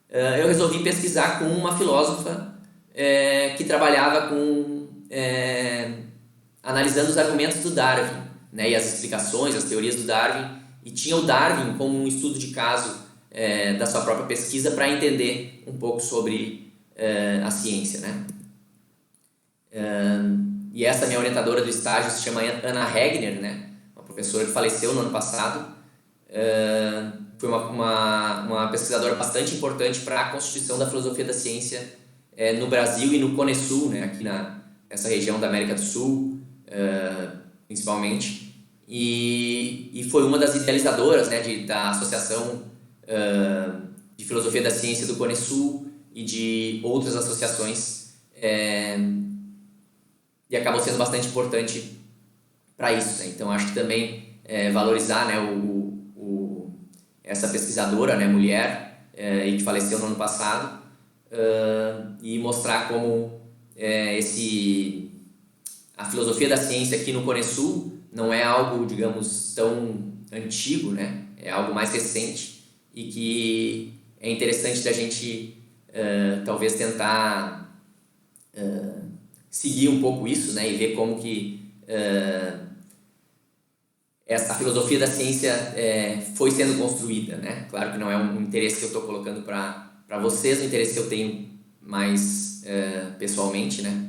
eu resolvi pesquisar com uma filósofa que trabalhava analisando os argumentos do Darwin, né, e as explicações, as teorias do Darwin, e tinha o Darwin como um estudo de caso da sua própria pesquisa para entender um pouco sobre a ciência, né? E essa minha orientadora do estágio se chama Anna Regner, né? Uma professora que faleceu no ano passado. Foi uma pesquisadora bastante importante para a constituição da filosofia da ciência no Brasil e no Cone Sul, né? Aqui nessa região da América do Sul, principalmente. E foi uma das idealizadoras, né, da Associação de Filosofia da Ciência do Cone Sul e de outras associações, e acabou sendo bastante importante para isso, né? Então acho que também valorizar, né, essa pesquisadora, né, mulher, e que faleceu no ano passado, e mostrar como a filosofia da ciência aqui no Cone Sul não é algo, digamos, tão antigo, né? É algo mais recente e que é interessante da gente talvez tentar seguir um pouco isso, né? E ver como que essa filosofia da ciência foi sendo construída, né? Claro que não é um interesse que eu estou colocando para vocês, um interesse que eu tenho mais pessoalmente, né?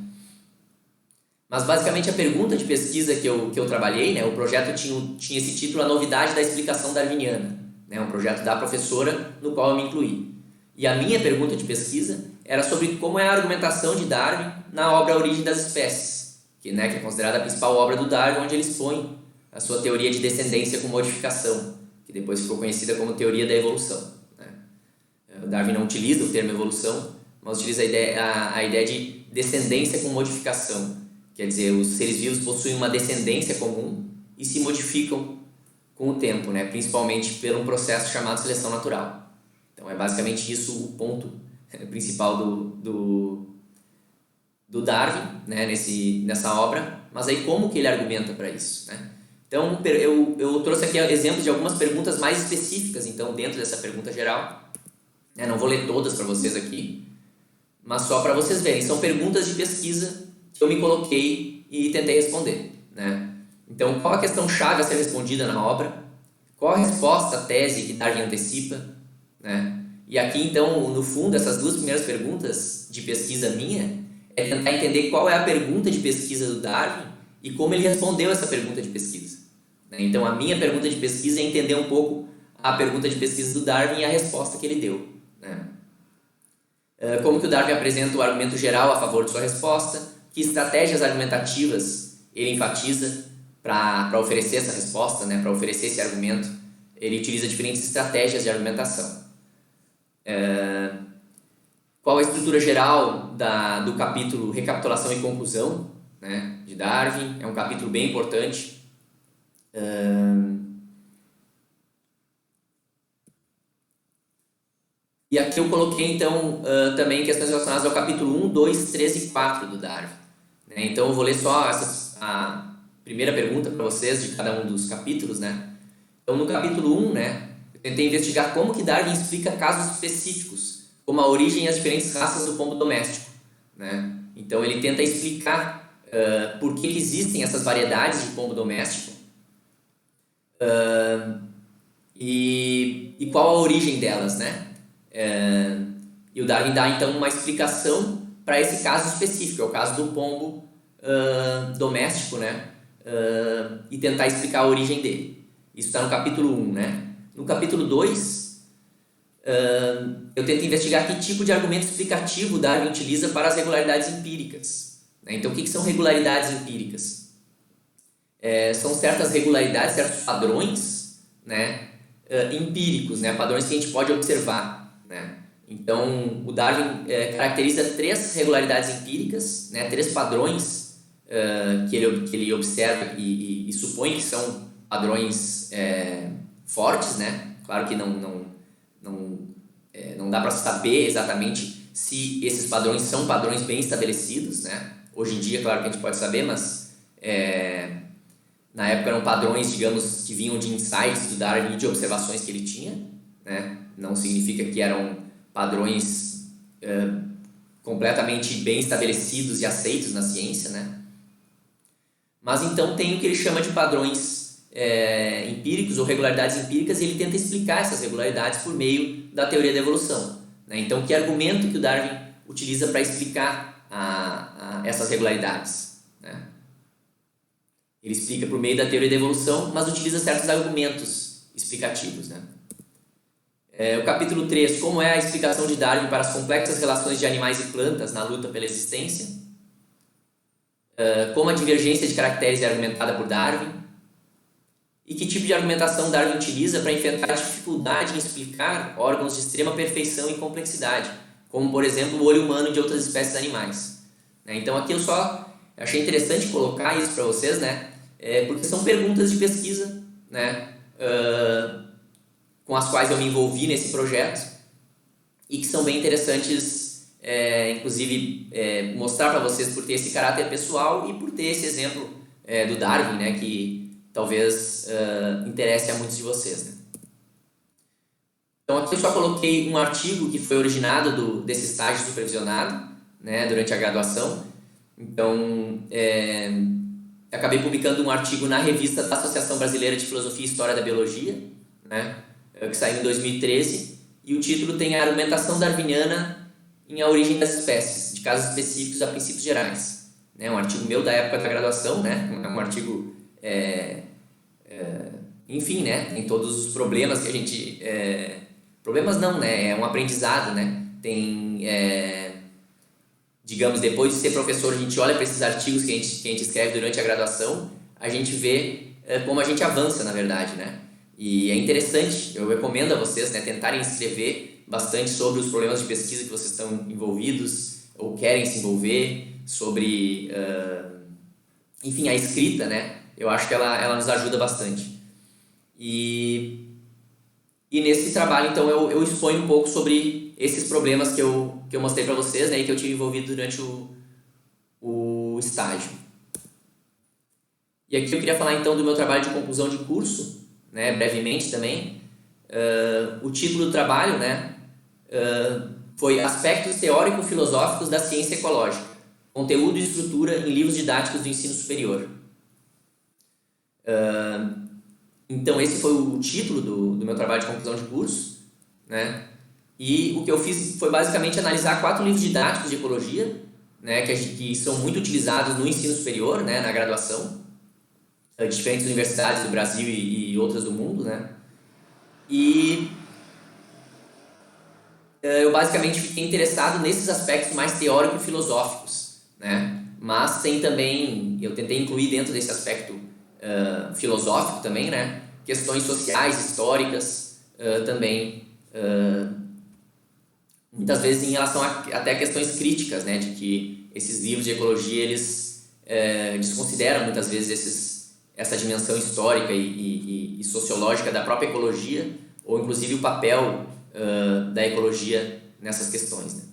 Mas basicamente a pergunta de pesquisa que eu trabalhei, né, o projeto tinha esse título, A Novidade da Explicação Darwiniana, né, um projeto da professora no qual eu me incluí. E a minha pergunta de pesquisa era sobre como é a argumentação de Darwin na obra A Origem das Espécies, que é considerada a principal obra do Darwin, onde ele expõe a sua teoria de descendência com modificação, que depois ficou conhecida como teoria da evolução, né? O Darwin não utiliza o termo evolução, mas utiliza a ideia de descendência com modificação. Quer dizer, os seres vivos possuem uma descendência comum e se modificam com o tempo, né? Principalmente por um processo chamado seleção natural. Então é basicamente isso o ponto principal do Darwin, né? Nessa obra. Mas aí como que ele argumenta para isso, né? Então eu trouxe aqui exemplos de algumas perguntas mais específicas, então, dentro dessa pergunta geral. Não vou ler todas para vocês aqui, mas só para vocês verem. São perguntas de pesquisa que eu me coloquei e tentei responder, né? Então, qual a questão-chave a ser respondida na obra? Qual a resposta à tese que Darwin antecipa, né? E aqui, então, no fundo, essas duas primeiras perguntas de pesquisa minha é tentar entender qual é a pergunta de pesquisa do Darwin e como ele respondeu essa pergunta de pesquisa, né? Então, a minha pergunta de pesquisa é entender um pouco a pergunta de pesquisa do Darwin e a resposta que ele deu, né? Como que o Darwin apresenta o argumento geral a favor de sua resposta, que estratégias argumentativas ele enfatiza para oferecer essa resposta, né? Para oferecer esse argumento. Ele utiliza diferentes estratégias de argumentação. Qual a estrutura geral do capítulo Recapitulação e Conclusão, né, de Darwin? É um capítulo bem importante. E aqui eu coloquei, então, também questões relacionadas ao capítulo 1, 2, 3 e 4 do Darwin, né? Então, eu vou ler só a primeira pergunta para vocês de cada um dos capítulos, né? Então, no capítulo 1, né, eu tentei investigar como que Darwin explica casos específicos, como a origem e as diferentes raças do pombo doméstico, né? Então, ele tenta explicar por que existem essas variedades de pombo doméstico e qual a origem delas, né? E o Darwin dá, então, uma explicação para esse caso específico, é o caso do pombo doméstico, né? E tentar explicar a origem dele. Isso está no capítulo 1, né? No capítulo 2, eu tento investigar que tipo de argumento explicativo Darwin utiliza para as regularidades empíricas, né? Então, o que são regularidades empíricas? São certas regularidades, certos padrões, né? Empíricos, né? Padrões que a gente pode observar, né? Então, o Darwin caracteriza 3 regularidades empíricas, né? 3 padrões que ele observa e supõe que são padrões fortes, né? Claro que não dá para saber exatamente se esses padrões são padrões bem estabelecidos, né? Hoje em dia, claro que a gente pode saber, mas na época eram padrões, digamos, que vinham de insights do Darwin e de observações que ele tinha, né? Não significa que eram padrões completamente bem estabelecidos e aceitos na ciência, né? Mas então tem o que ele chama de padrões empíricos ou regularidades empíricas, e ele tenta explicar essas regularidades por meio da teoria da evolução, né? Então, que argumento que o Darwin utiliza para explicar essas regularidades, né? Ele explica por meio da teoria da evolução, mas utiliza certos argumentos explicativos, né? O capítulo 3, como é a explicação de Darwin para as complexas relações de animais e plantas na luta pela existência? Como a divergência de caracteres é argumentada por Darwin? E que tipo de argumentação Darwin utiliza para enfrentar a dificuldade em explicar órgãos de extrema perfeição e complexidade, como, por exemplo, o olho humano de outras espécies animais, né? Então, aqui eu só achei interessante colocar isso para vocês, né? Porque são perguntas de pesquisa, né? Com as quais eu me envolvi nesse projeto e que são bem interessantes, inclusive mostrar para vocês por ter esse caráter pessoal e por ter esse exemplo do Darwin, né? Que talvez interesse a muitos de vocês, né? Então, aqui eu só coloquei um artigo que foi originado desse estágio supervisionado, né, durante a graduação. Então, acabei publicando um artigo na revista da Associação Brasileira de Filosofia e História da Biologia, né, que saiu em 2013, e o título tem a argumentação darwiniana em A Origem das Espécies, de casos específicos a princípios gerais, né, um artigo meu da época da graduação, né, um artigo enfim, né, tem todos os problemas que a gente problemas não, né, é um aprendizado, né, tem digamos, depois de ser professor, a gente olha para esses artigos que a gente escreve durante a graduação, a gente vê como a gente avança, na verdade, né? E é interessante, eu recomendo a vocês, né, tentarem escrever bastante sobre os problemas de pesquisa que vocês estão envolvidos ou querem se envolver, sobre, enfim, a escrita, né? Eu acho que ela nos ajuda bastante. E nesse trabalho, então, eu exponho um pouco sobre esses problemas que eu mostrei para vocês, né, e que eu tive envolvido durante o estágio. E aqui eu queria falar, então, do meu trabalho de conclusão de curso, né, brevemente também. O título do trabalho, né, foi Aspectos Teórico-Filosóficos da Ciência Ecológica, Conteúdo e Estrutura em Livros Didáticos do Ensino Superior. Então, esse foi o título do meu trabalho de conclusão de curso, né? E o que eu fiz foi basicamente analisar 4 livros didáticos de ecologia, né, que são muito utilizados no ensino superior, né, na graduação, de diferentes universidades do Brasil e outras do mundo, né? E eu basicamente fiquei interessado nesses aspectos mais teórico-filosóficos, né? Mas eu tentei incluir dentro desse aspecto filosófico também, né, questões sociais, históricas, também, muitas vezes em relação até a questões críticas, né, de que esses livros de ecologia, eles desconsideram muitas vezes essa dimensão histórica e sociológica da própria ecologia, ou inclusive o papel da ecologia nessas questões, né?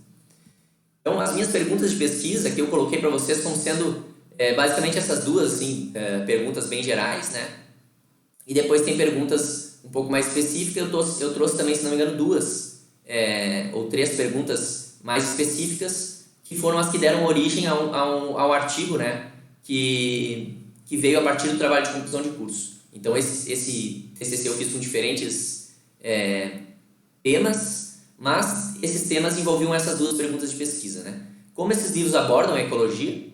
Então, as minhas perguntas de pesquisa que eu coloquei para vocês como sendo basicamente essas duas, assim, perguntas bem gerais, né? E depois tem perguntas um pouco mais específicas. Eu trouxe também, se não me engano, 2 ou 3 perguntas mais específicas, que foram as que deram origem ao artigo, né? Que veio a partir do trabalho de conclusão de curso. Então, esse TCC eu fiz com diferentes temas, mas esses temas envolviam essas 2 perguntas de pesquisa, né? Como esses livros abordam a ecologia,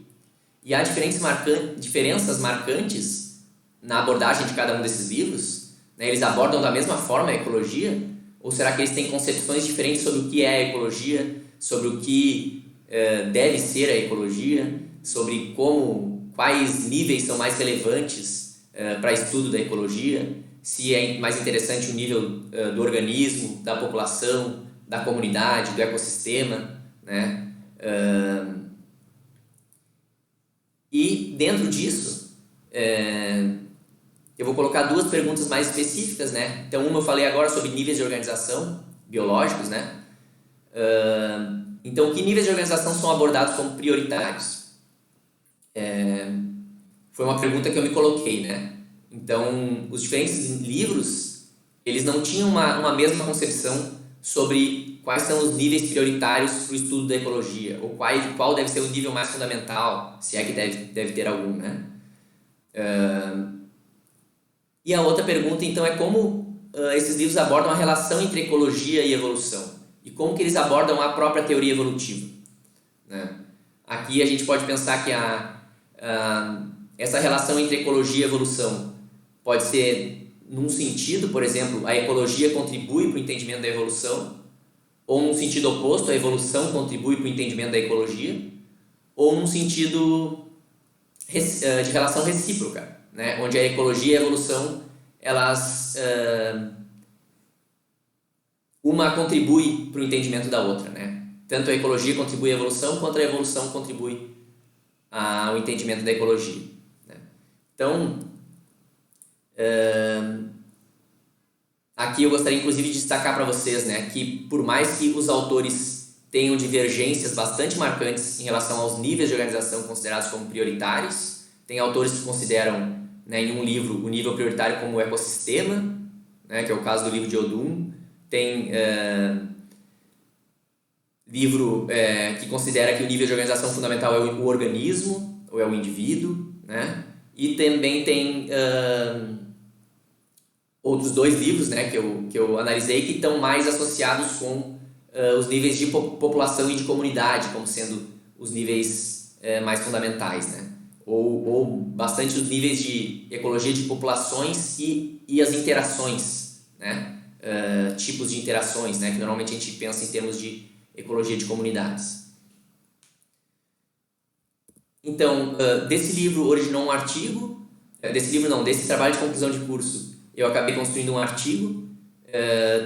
e há diferenças marcantes na abordagem de cada um desses livros, né? Eles abordam da mesma forma a ecologia? Ou será que eles têm concepções diferentes sobre o que é a ecologia, sobre o que deve ser a ecologia, sobre quais níveis são mais relevantes para estudo da ecologia, se é mais interessante o nível do organismo, da população, da comunidade, do ecossistema, né? E dentro disso, eu vou colocar 2 perguntas mais específicas, né? Então, uma eu falei agora sobre níveis de organização biológicos, né? Então, que níveis de organização são abordados como prioritários? Foi uma pergunta que eu me coloquei, né? Então, os diferentes livros, eles não tinham uma mesma concepção sobre quais são os níveis prioritários para o estudo da ecologia, ou qual deve ser o nível mais fundamental, se é que deve ter algum, né? E a outra pergunta, então, é como esses livros abordam a relação entre ecologia e evolução, e como que eles abordam a própria teoria evolutiva, né? Aqui a gente pode pensar que essa relação entre ecologia e evolução pode ser num sentido, por exemplo, a ecologia contribui para o entendimento da evolução, ou num sentido oposto, a evolução contribui para o entendimento da ecologia, ou num sentido de relação recíproca, né? Onde a ecologia e a evolução, elas uma contribui para o entendimento da outra, né? Tanto a ecologia contribui à evolução, quanto a evolução contribui ao entendimento da ecologia, né? Então, aqui eu gostaria inclusive de destacar para vocês, né, que por mais que os autores tenham divergências bastante marcantes em relação aos níveis de organização considerados como prioritários, tem autores que consideram, né, em um livro o nível prioritário como o ecossistema, né, que é o caso do livro de Odum. Tem livro que considera que o nível de organização fundamental é o organismo ou é o indivíduo, né? E também tem outros 2 livros, né, que eu analisei, que estão mais associados com os níveis de população e de comunidade, como sendo os níveis mais fundamentais, né? Ou bastante os níveis de ecologia de populações e as interações, né? Tipos de interações, né, que normalmente a gente pensa em termos de ecologia de comunidades. Então, desse livro originou um artigo desse livro não, desse trabalho de conclusão de curso, eu acabei construindo um artigo,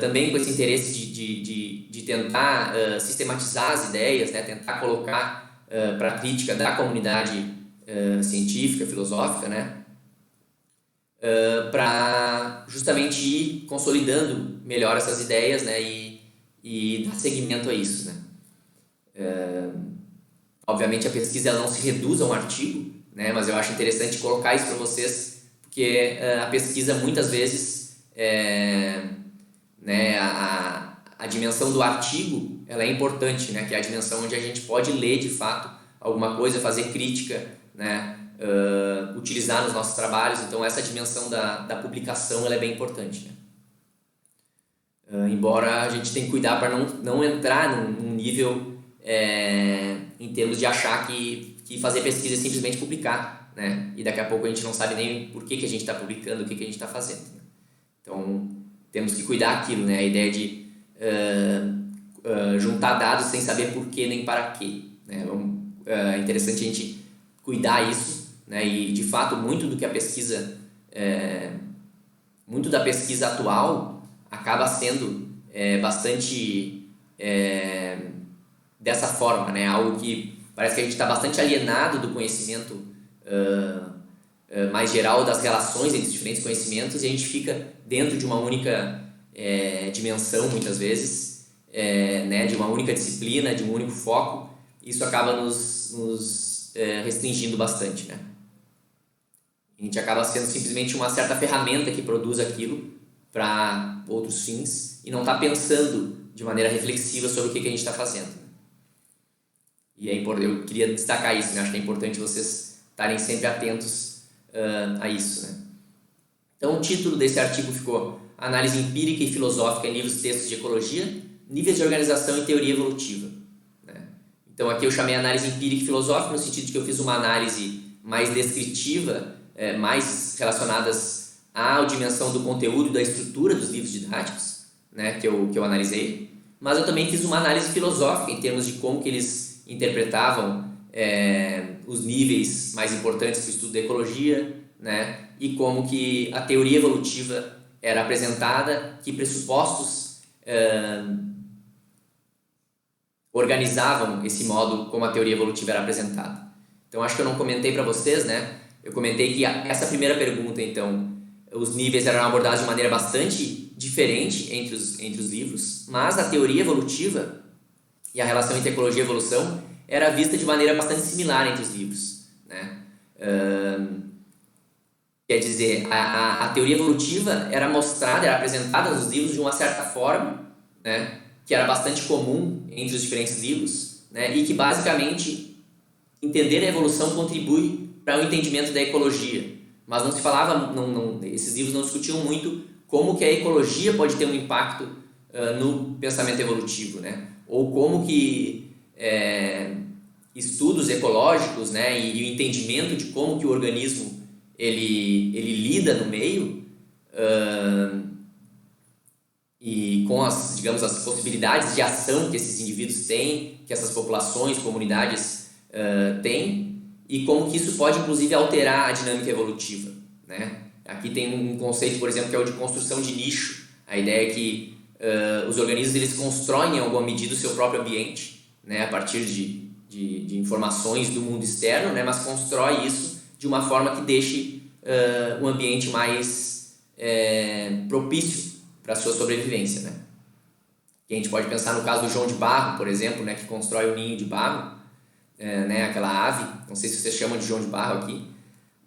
também com esse interesse de tentar sistematizar as ideias, né, tentar colocar para a crítica da comunidade científica, filosófica, né, para justamente ir consolidando melhor essas ideias, né, e dar seguimento a isso, né. Obviamente a pesquisa ela não se reduz a um artigo, né, mas eu acho interessante colocar isso para vocês, porque a pesquisa muitas vezes, né, a dimensão do artigo ela é importante, né, que é a dimensão onde a gente pode ler de fato alguma coisa, fazer crítica, né, utilizar nos nossos trabalhos. Então essa dimensão da publicação ela é bem importante, né? Embora a gente tenha que cuidar para não entrar num nível em termos de achar que fazer pesquisa é simplesmente publicar, né? E daqui a pouco a gente não sabe nem por que a gente está publicando, o que a gente está fazendo, né? Então temos que cuidar aquilo, né? A ideia de juntar dados sem saber por que nem para quê, né? É interessante a gente cuidar isso, né? E de fato muito da pesquisa atual acaba sendo bastante dessa forma, né? Algo que parece que a gente está bastante alienado do conhecimento mais geral, das relações entre os diferentes conhecimentos, e a gente fica dentro de uma única dimensão, muitas vezes, né? De uma única disciplina, de um único foco. Isso acaba nos restringindo bastante, né? A gente acaba sendo simplesmente uma certa ferramenta que produz aquilo para outros fins e não está pensando de maneira reflexiva sobre o que a gente está fazendo, né? E eu queria destacar isso, né? Acho que é importante vocês estarem sempre atentos a isso, né? Então o título desse artigo ficou Análise Empírica e Filosófica em Livros e Textos de Ecologia, Níveis de Organização e Teoria Evolutiva, né? Então aqui eu chamei Análise Empírica e Filosófica no sentido de que eu fiz uma análise mais descritiva, mais relacionadas à dimensão do conteúdo e da estrutura dos livros didáticos, né, que eu analisei, mas eu também fiz uma análise filosófica em termos de como que eles interpretavam os níveis mais importantes do estudo da ecologia, né, e como que a teoria evolutiva era apresentada, que pressupostos organizavam esse modo como a teoria evolutiva era apresentada. Então acho que eu não comentei para vocês, né? Eu comentei que essa primeira pergunta, então, os níveis eram abordados de maneira bastante diferente entre os livros, mas a teoria evolutiva e a relação entre ecologia e evolução era vista de maneira bastante similar entre os livros, né? Quer dizer, a teoria evolutiva era mostrada, era apresentada nos livros de uma certa forma, né, que era bastante comum entre os diferentes livros, né, e que basicamente entender a evolução contribui para o entendimento da ecologia, mas não se falava, esses livros não discutiam muito como que a ecologia pode ter um impacto no pensamento evolutivo, né? Ou como que estudos ecológicos, né, e o entendimento de como que o organismo ele lida no meio e com as possibilidades de ação que esses indivíduos têm, que essas populações, comunidades têm, e como que isso pode, inclusive, alterar a dinâmica evolutiva, né? Aqui tem um conceito, por exemplo, que é o de construção de nicho. A ideia é que os organismos eles constroem, em alguma medida, o seu próprio ambiente, né? A partir de informações do mundo externo, né? Mas constrói isso de uma forma que deixe um ambiente mais propício para a sua sobrevivência, né? Que a gente pode pensar no caso do João de Barro, por exemplo, né? Que constrói o ninho de barro, né, aquela ave, não sei se vocês chamam de João de Barro aqui,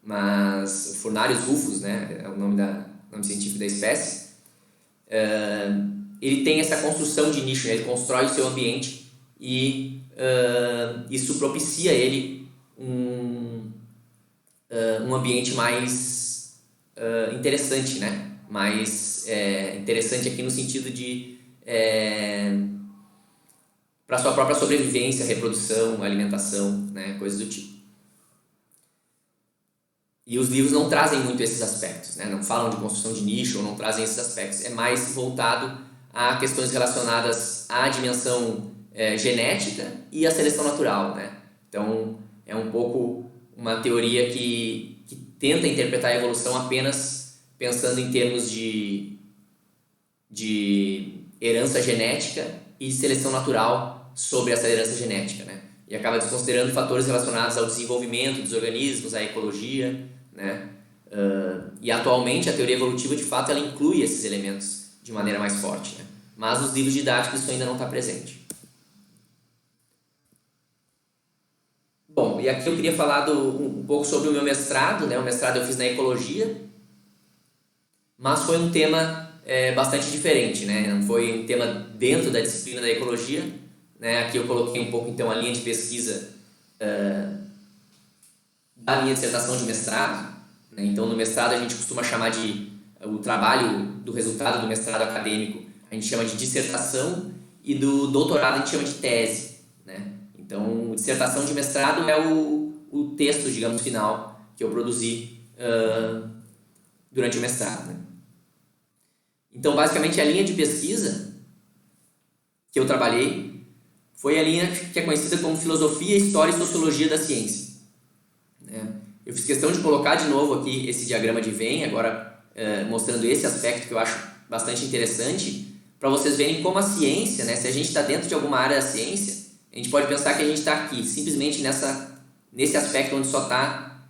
mas Furnarius rufus, né, é o nome científico da espécie. Ele tem essa construção de nicho, né, ele constrói o seu ambiente e isso propicia a ele um ambiente mais interessante, né, mais interessante aqui no sentido de para sua própria sobrevivência, reprodução, alimentação, né, coisas do tipo. E os livros não trazem muito esses aspectos, né, não falam de construção de nicho, ou não trazem esses aspectos. É mais voltado a questões relacionadas à dimensão genética e à seleção natural, né? Então, é um pouco uma teoria que tenta interpretar a evolução apenas pensando em termos de herança genética e seleção natural sobre essa herança genética, né? E acaba desconsiderando fatores relacionados ao desenvolvimento dos organismos, à ecologia, né? E atualmente a teoria evolutiva, de fato, ela inclui esses elementos de maneira mais forte, né? Mas nos livros didáticos isso ainda não está presente. Bom, e aqui eu queria falar um pouco sobre o meu mestrado, né? O mestrado eu fiz na ecologia, mas foi um tema bastante diferente, né? Não foi um tema dentro da disciplina da ecologia, né? Aqui eu coloquei um pouco então a linha de pesquisa da minha dissertação de mestrado, né? Então no mestrado a gente costuma chamar o trabalho do resultado do mestrado acadêmico, a gente chama de dissertação, e do doutorado a gente chama de tese, né? Então dissertação de mestrado é o texto, digamos, final que eu produzi durante o mestrado, né? Então, basicamente, a linha de pesquisa que eu trabalhei foi a linha que é conhecida como Filosofia, História e Sociologia da Ciência, né? Eu fiz questão de colocar de novo aqui esse diagrama de Venn, agora mostrando esse aspecto que eu acho bastante interessante, para vocês verem como a ciência, né, se a gente está dentro de alguma área da ciência, a gente pode pensar que a gente está aqui, simplesmente nesse aspecto onde só está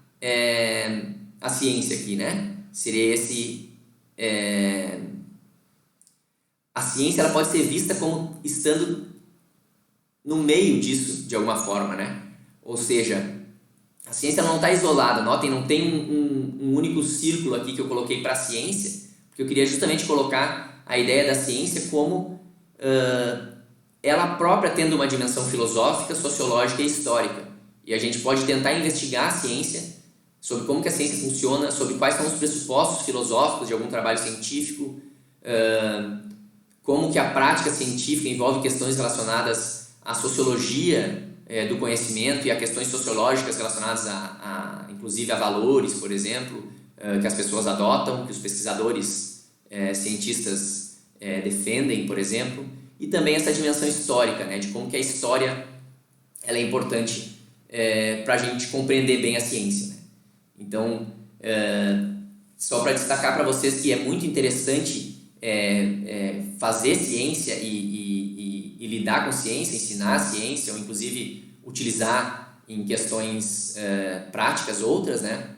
a ciência aqui, né? Seria esse... A ciência ela pode ser vista como estando no meio disso, de alguma forma, né? Ou seja, a ciência não está isolada. Notem, não tem um único círculo aqui que eu coloquei para a ciência, porque eu queria justamente colocar a ideia da ciência como ela própria tendo uma dimensão filosófica, sociológica e histórica. E a gente pode tentar investigar a ciência, sobre como que a ciência funciona, sobre quais são os pressupostos filosóficos de algum trabalho científico, como que a prática científica envolve questões relacionadas à sociologia do conhecimento e a questões sociológicas relacionadas inclusive a valores, por exemplo, que as pessoas adotam, que os pesquisadores cientistas defendem, por exemplo, e também essa dimensão histórica, né, de como que a história ela é importante para a gente compreender bem a ciência, né? Então, só para destacar para vocês que é muito interessante fazer ciência e lidar com ciência, ensinar ciência, ou inclusive utilizar em questões práticas outras, né?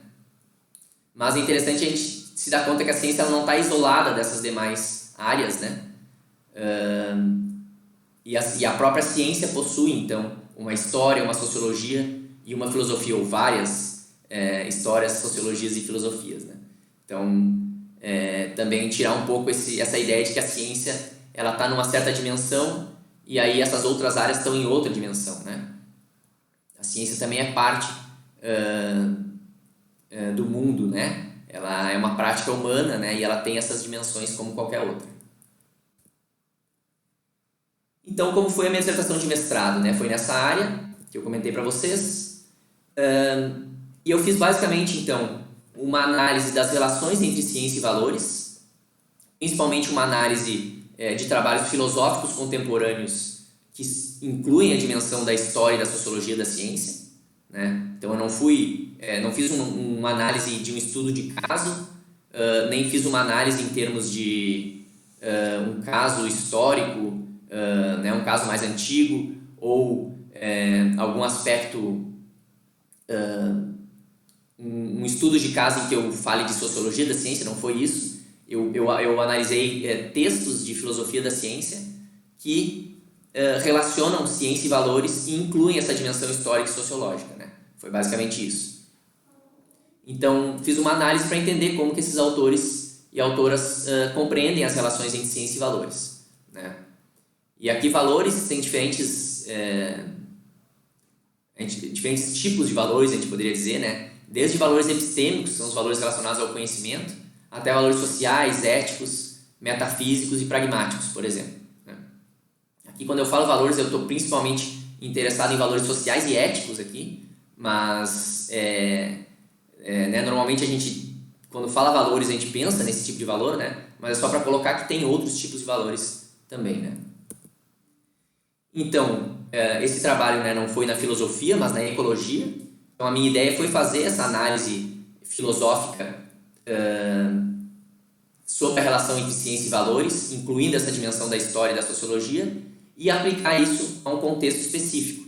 Mas é interessante a gente se dar conta que a ciência ela não está isolada dessas demais áreas, né? E a própria ciência possui, então, uma história, uma sociologia e uma filosofia, ou várias histórias, sociologias e filosofias, né? Então, também tirar um pouco essa ideia de que a ciência ela está numa certa dimensão e aí essas outras áreas estão em outra dimensão, né? A ciência também é parte do mundo, né? Ela é uma prática humana, né? E ela tem essas dimensões como qualquer outra. Então, como foi a minha dissertação de mestrado, né? Foi nessa área que eu comentei para vocês. E eu fiz basicamente, então, uma análise das relações entre ciência e valores, principalmente uma análise de trabalhos filosóficos contemporâneos que incluem a dimensão da história e da sociologia da ciência, né? Então eu não fiz uma análise de um estudo de caso, nem fiz uma análise em termos de um caso histórico, né, um caso mais antigo, ou algum aspecto, um estudo de caso em que eu fale de sociologia da ciência, não foi isso. Eu analisei textos de filosofia da ciência que relacionam ciência e valores e incluem essa dimensão histórica e sociológica, né? Foi basicamente isso. Então, fiz uma análise para entender como que esses autores e autoras compreendem as relações entre ciência e valores, né? E aqui valores tem diferentes tipos de valores, a gente poderia dizer, né? Desde valores epistêmicos, que são os valores relacionados ao conhecimento, até valores sociais, éticos, metafísicos e pragmáticos, por exemplo, né? Aqui, quando eu falo valores, eu estou principalmente interessado em valores sociais e éticos aqui, mas normalmente a gente, quando fala valores, a gente pensa nesse tipo de valor, né? Mas é só para colocar que tem outros tipos de valores também, né? Então, esse trabalho, né, não foi na filosofia, mas na ecologia. Então, a minha ideia foi fazer essa análise filosófica sobre a relação entre ciência e valores, incluindo essa dimensão da história e da sociologia, e aplicar isso a um contexto específico.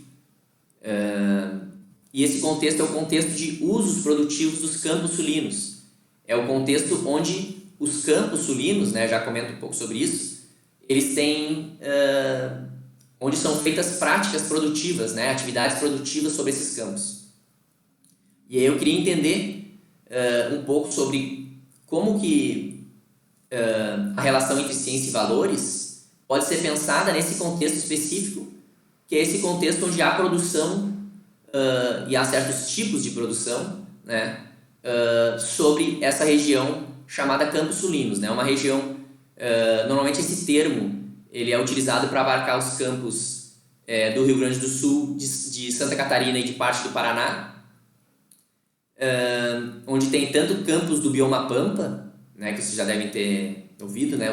E esse contexto é o contexto de usos produtivos dos campos sulinos. É o contexto onde os campos sulinos, né, já comento um pouco sobre isso, eles têm... onde são feitas práticas produtivas, né, atividades produtivas sobre esses campos. E aí eu queria entender um pouco sobre como que a relação entre ciência e valores pode ser pensada nesse contexto específico, que é esse contexto onde há produção e há certos tipos de produção, né, sobre essa região chamada Campos Sulinos, né, uma região, normalmente esse termo ele é utilizado para abarcar os campos do Rio Grande do Sul, de Santa Catarina e de parte do Paraná, onde tem tanto campos do bioma Pampa, né, que vocês já devem ter ouvido, né,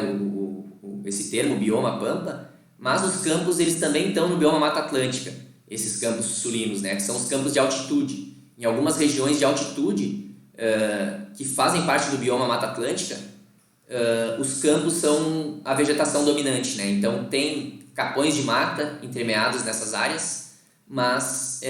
esse termo, bioma Pampa, mas os campos eles também estão no bioma Mata Atlântica, esses campos sulinos, né, que são os campos de altitude. Em algumas regiões de altitude que fazem parte do bioma Mata Atlântica, os campos são a vegetação dominante, né? Então tem capões de mata entremeados nessas áreas, mas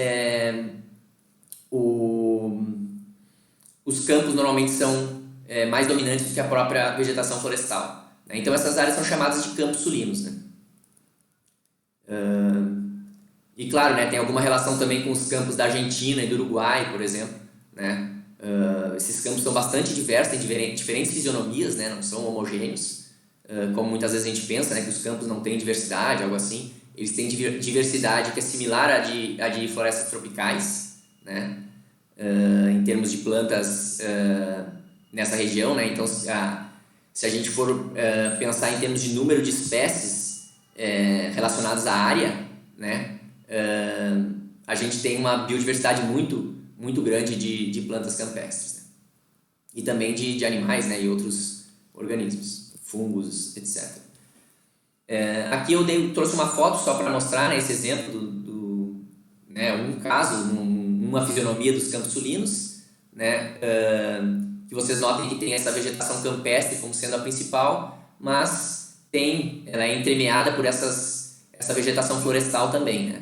os campos normalmente são mais dominantes do que a própria vegetação florestal, né? Então essas áreas são chamadas de campos sulinos, né? E claro, né, tem alguma relação também com os campos da Argentina e do Uruguai, por exemplo, né? Esses campos são bastante diversos, têm diferentes fisionomias, né? Não são homogêneos, como muitas vezes a gente pensa, né, que os campos não têm diversidade, algo assim. Eles têm diversidade que é similar à de florestas tropicais, né? Em termos de plantas nessa região, né? Então, se a gente for pensar em termos de número de espécies relacionadas à área, né? A gente tem uma biodiversidade muito grande de plantas campestres, né? E também de animais, né, e outros organismos, fungos, etc. Aqui eu trouxe uma foto só para mostrar, né, esse exemplo né, um caso, uma fisionomia dos campos sulinos, né, que vocês notem que tem essa vegetação campestre como sendo a principal, mas ela é entremeada por essa vegetação florestal também, né?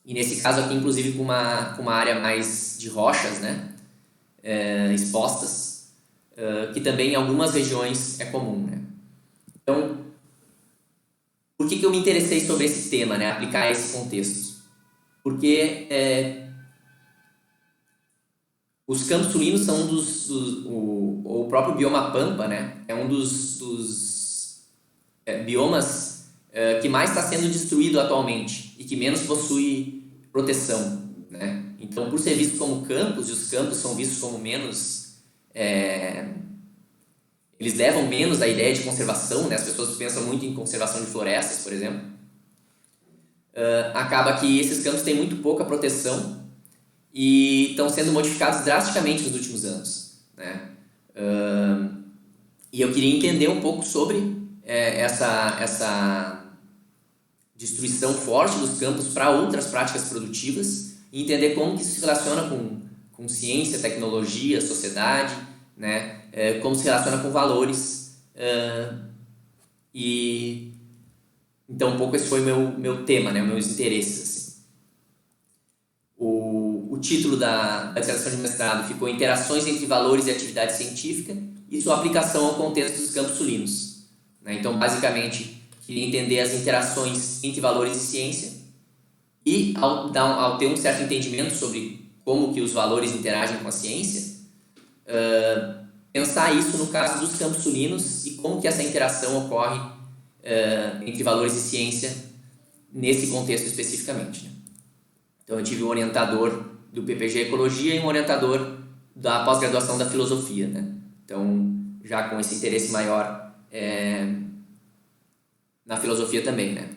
E nesse caso aqui, inclusive, com uma área mais de rochas, né, expostas, que também em algumas regiões é comum, né? Então, por que eu me interessei sobre esse tema, né, aplicar esse contexto? Porque os campos sulinos são o próprio bioma Pampa, né, é um dos biomas que mais está sendo destruído atualmente e que menos possui proteção, né? Então, por ser visto como campos, e os campos são vistos como menos... eles levam menos a ideia de conservação, né? As pessoas pensam muito em conservação de florestas, por exemplo. Acaba que esses campos têm muito pouca proteção e estão sendo modificados drasticamente nos últimos anos, né? E eu queria entender um pouco sobre essa destruição forte dos campos para outras práticas produtivas e entender como que isso se relaciona com ciência, tecnologia, sociedade, né? Como se relaciona com valores. E então um pouco esse foi o meu tema, né? Meus interesses, assim. O título da dissertação de mestrado ficou Interações entre Valores e Atividade Científica e sua aplicação ao contexto dos campos sulinos, né? Então, basicamente, queria entender as interações entre valores e ciência e, ao ter um certo entendimento sobre como que os valores interagem com a ciência, pensar isso no caso dos campos sulinos e como que essa interação ocorre entre valores e ciência nesse contexto especificamente, né? Então, eu tive um orientador do PPG Ecologia e um orientador da pós-graduação da Filosofia, né? Então, já com esse interesse maior na filosofia também, né?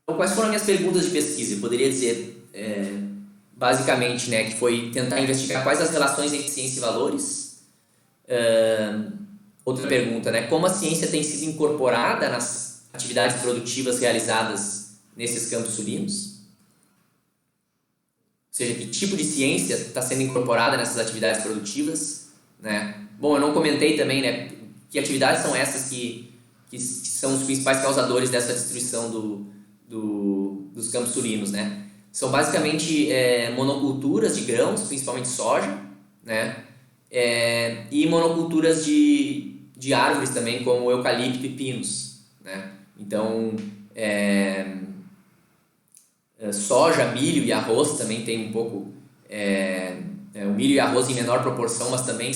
Então, quais foram as minhas perguntas de pesquisa? Eu poderia dizer, basicamente, né, que foi tentar investigar quais as relações entre ciência e valores. Outra pergunta, né, como a ciência tem sido incorporada nas atividades produtivas realizadas nesses campos sulinos. seja, que tipo de ciência está sendo incorporada nessas atividades produtivas, né? Bom, eu não comentei também, né, que atividades são essas que são os principais causadores dessa destruição dos campos sulinos, né? São basicamente monoculturas de grãos, principalmente soja, né? E monoculturas de árvores também, como eucalipto e pinos, né? Então, soja, milho e arroz também tem um pouco, o milho e arroz em menor proporção, mas também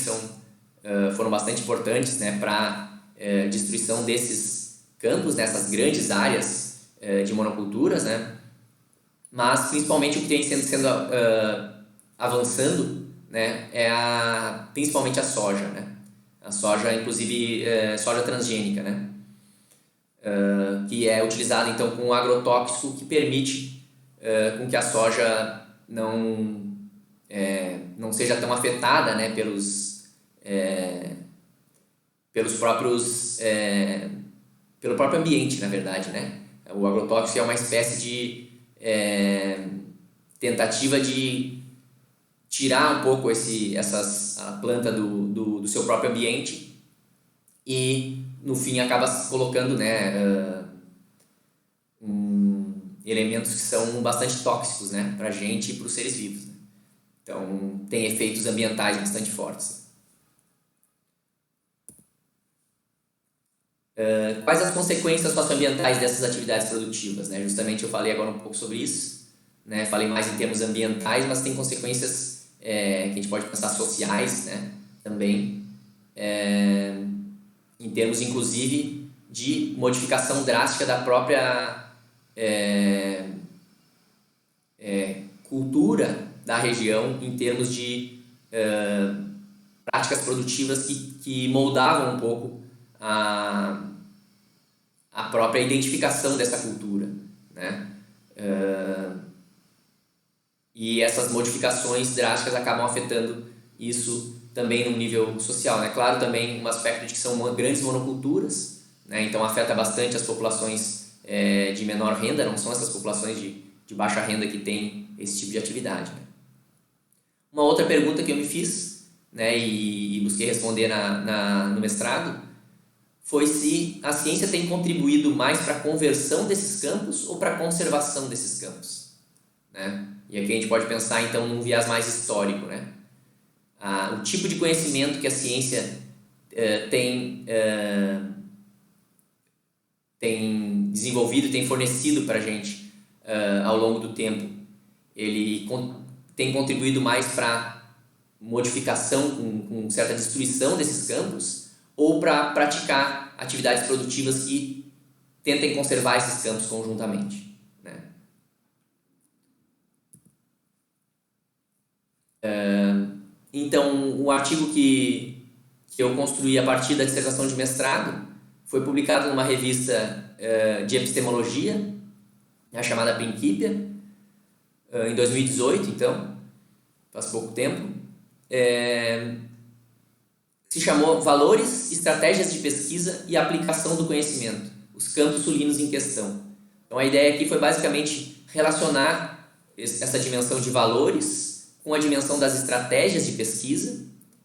foram bastante importantes, né, para destruição desses campos, nessas grandes áreas de monoculturas, né? Mas principalmente o que tem sendo avançando, né, principalmente a soja, né? A soja, inclusive soja transgênica, né? Que é utilizada então com um agrotóxico que permite com que a soja não seja tão afetada, né, pelo próprio ambiente, na verdade, né? O agrotóxico é uma espécie de tentativa de tirar um pouco a planta do seu próprio ambiente e no fim acaba colocando, né, elementos que são bastante tóxicos, né, para a gente e para os seres vivos, né? Então tem efeitos ambientais bastante fortes. Quais as consequências socioambientais dessas atividades produtivas, né? Justamente eu falei agora um pouco sobre isso, né? Falei mais em termos ambientais, mas tem consequências que a gente pode pensar sociais, né, também, em termos inclusive de modificação drástica da própria cultura da região em termos de práticas produtivas que moldavam um pouco a própria identificação dessa cultura, né? E essas modificações drásticas acabam afetando isso também no nível social, né? Claro, também um aspecto de que são grandes monoculturas, né? Então afeta bastante as populações de menor renda, não são essas populações de baixa renda que têm esse tipo de atividade, né? Uma outra pergunta que eu me fiz, né, e busquei responder no mestrado foi se a ciência tem contribuído mais para a conversão desses campos ou para a conservação desses campos, né? E aqui a gente pode pensar então num viés mais histórico, né? O tipo de conhecimento que a ciência tem desenvolvido, tem fornecido para a gente ao longo do tempo, ele tem contribuído mais para modificação com certa destruição desses campos ou para praticar atividades produtivas que tentem conservar esses campos conjuntamente, né? Então, o artigo que eu construí a partir da dissertação de mestrado foi publicado numa revista de epistemologia, a chamada Principia, em 2018, então, faz pouco tempo. Se chamou Valores, Estratégias de Pesquisa e Aplicação do Conhecimento, os campos sulinos em questão. Então, a ideia aqui foi basicamente relacionar essa dimensão de valores com a dimensão das estratégias de pesquisa,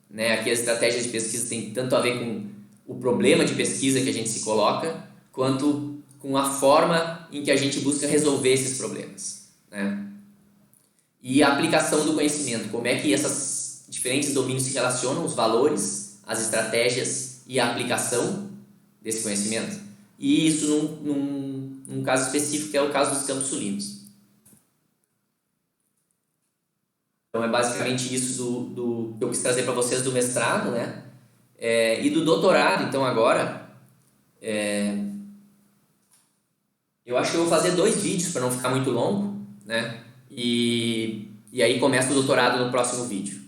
né? Aqui as estratégias de pesquisa têm tanto a ver com o problema de pesquisa que a gente se coloca, quanto com a forma em que a gente busca resolver esses problemas, né? E a aplicação do conhecimento, como é que esses diferentes domínios se relacionam, os valores, as estratégias e a aplicação desse conhecimento. E isso num caso específico, que é o caso dos campos sulinos. Então é basicamente isso do que eu quis trazer para vocês do mestrado, né? E do doutorado, então agora, eu acho que eu vou fazer 2 vídeos para não ficar muito longo, né? E aí começa o doutorado no próximo vídeo.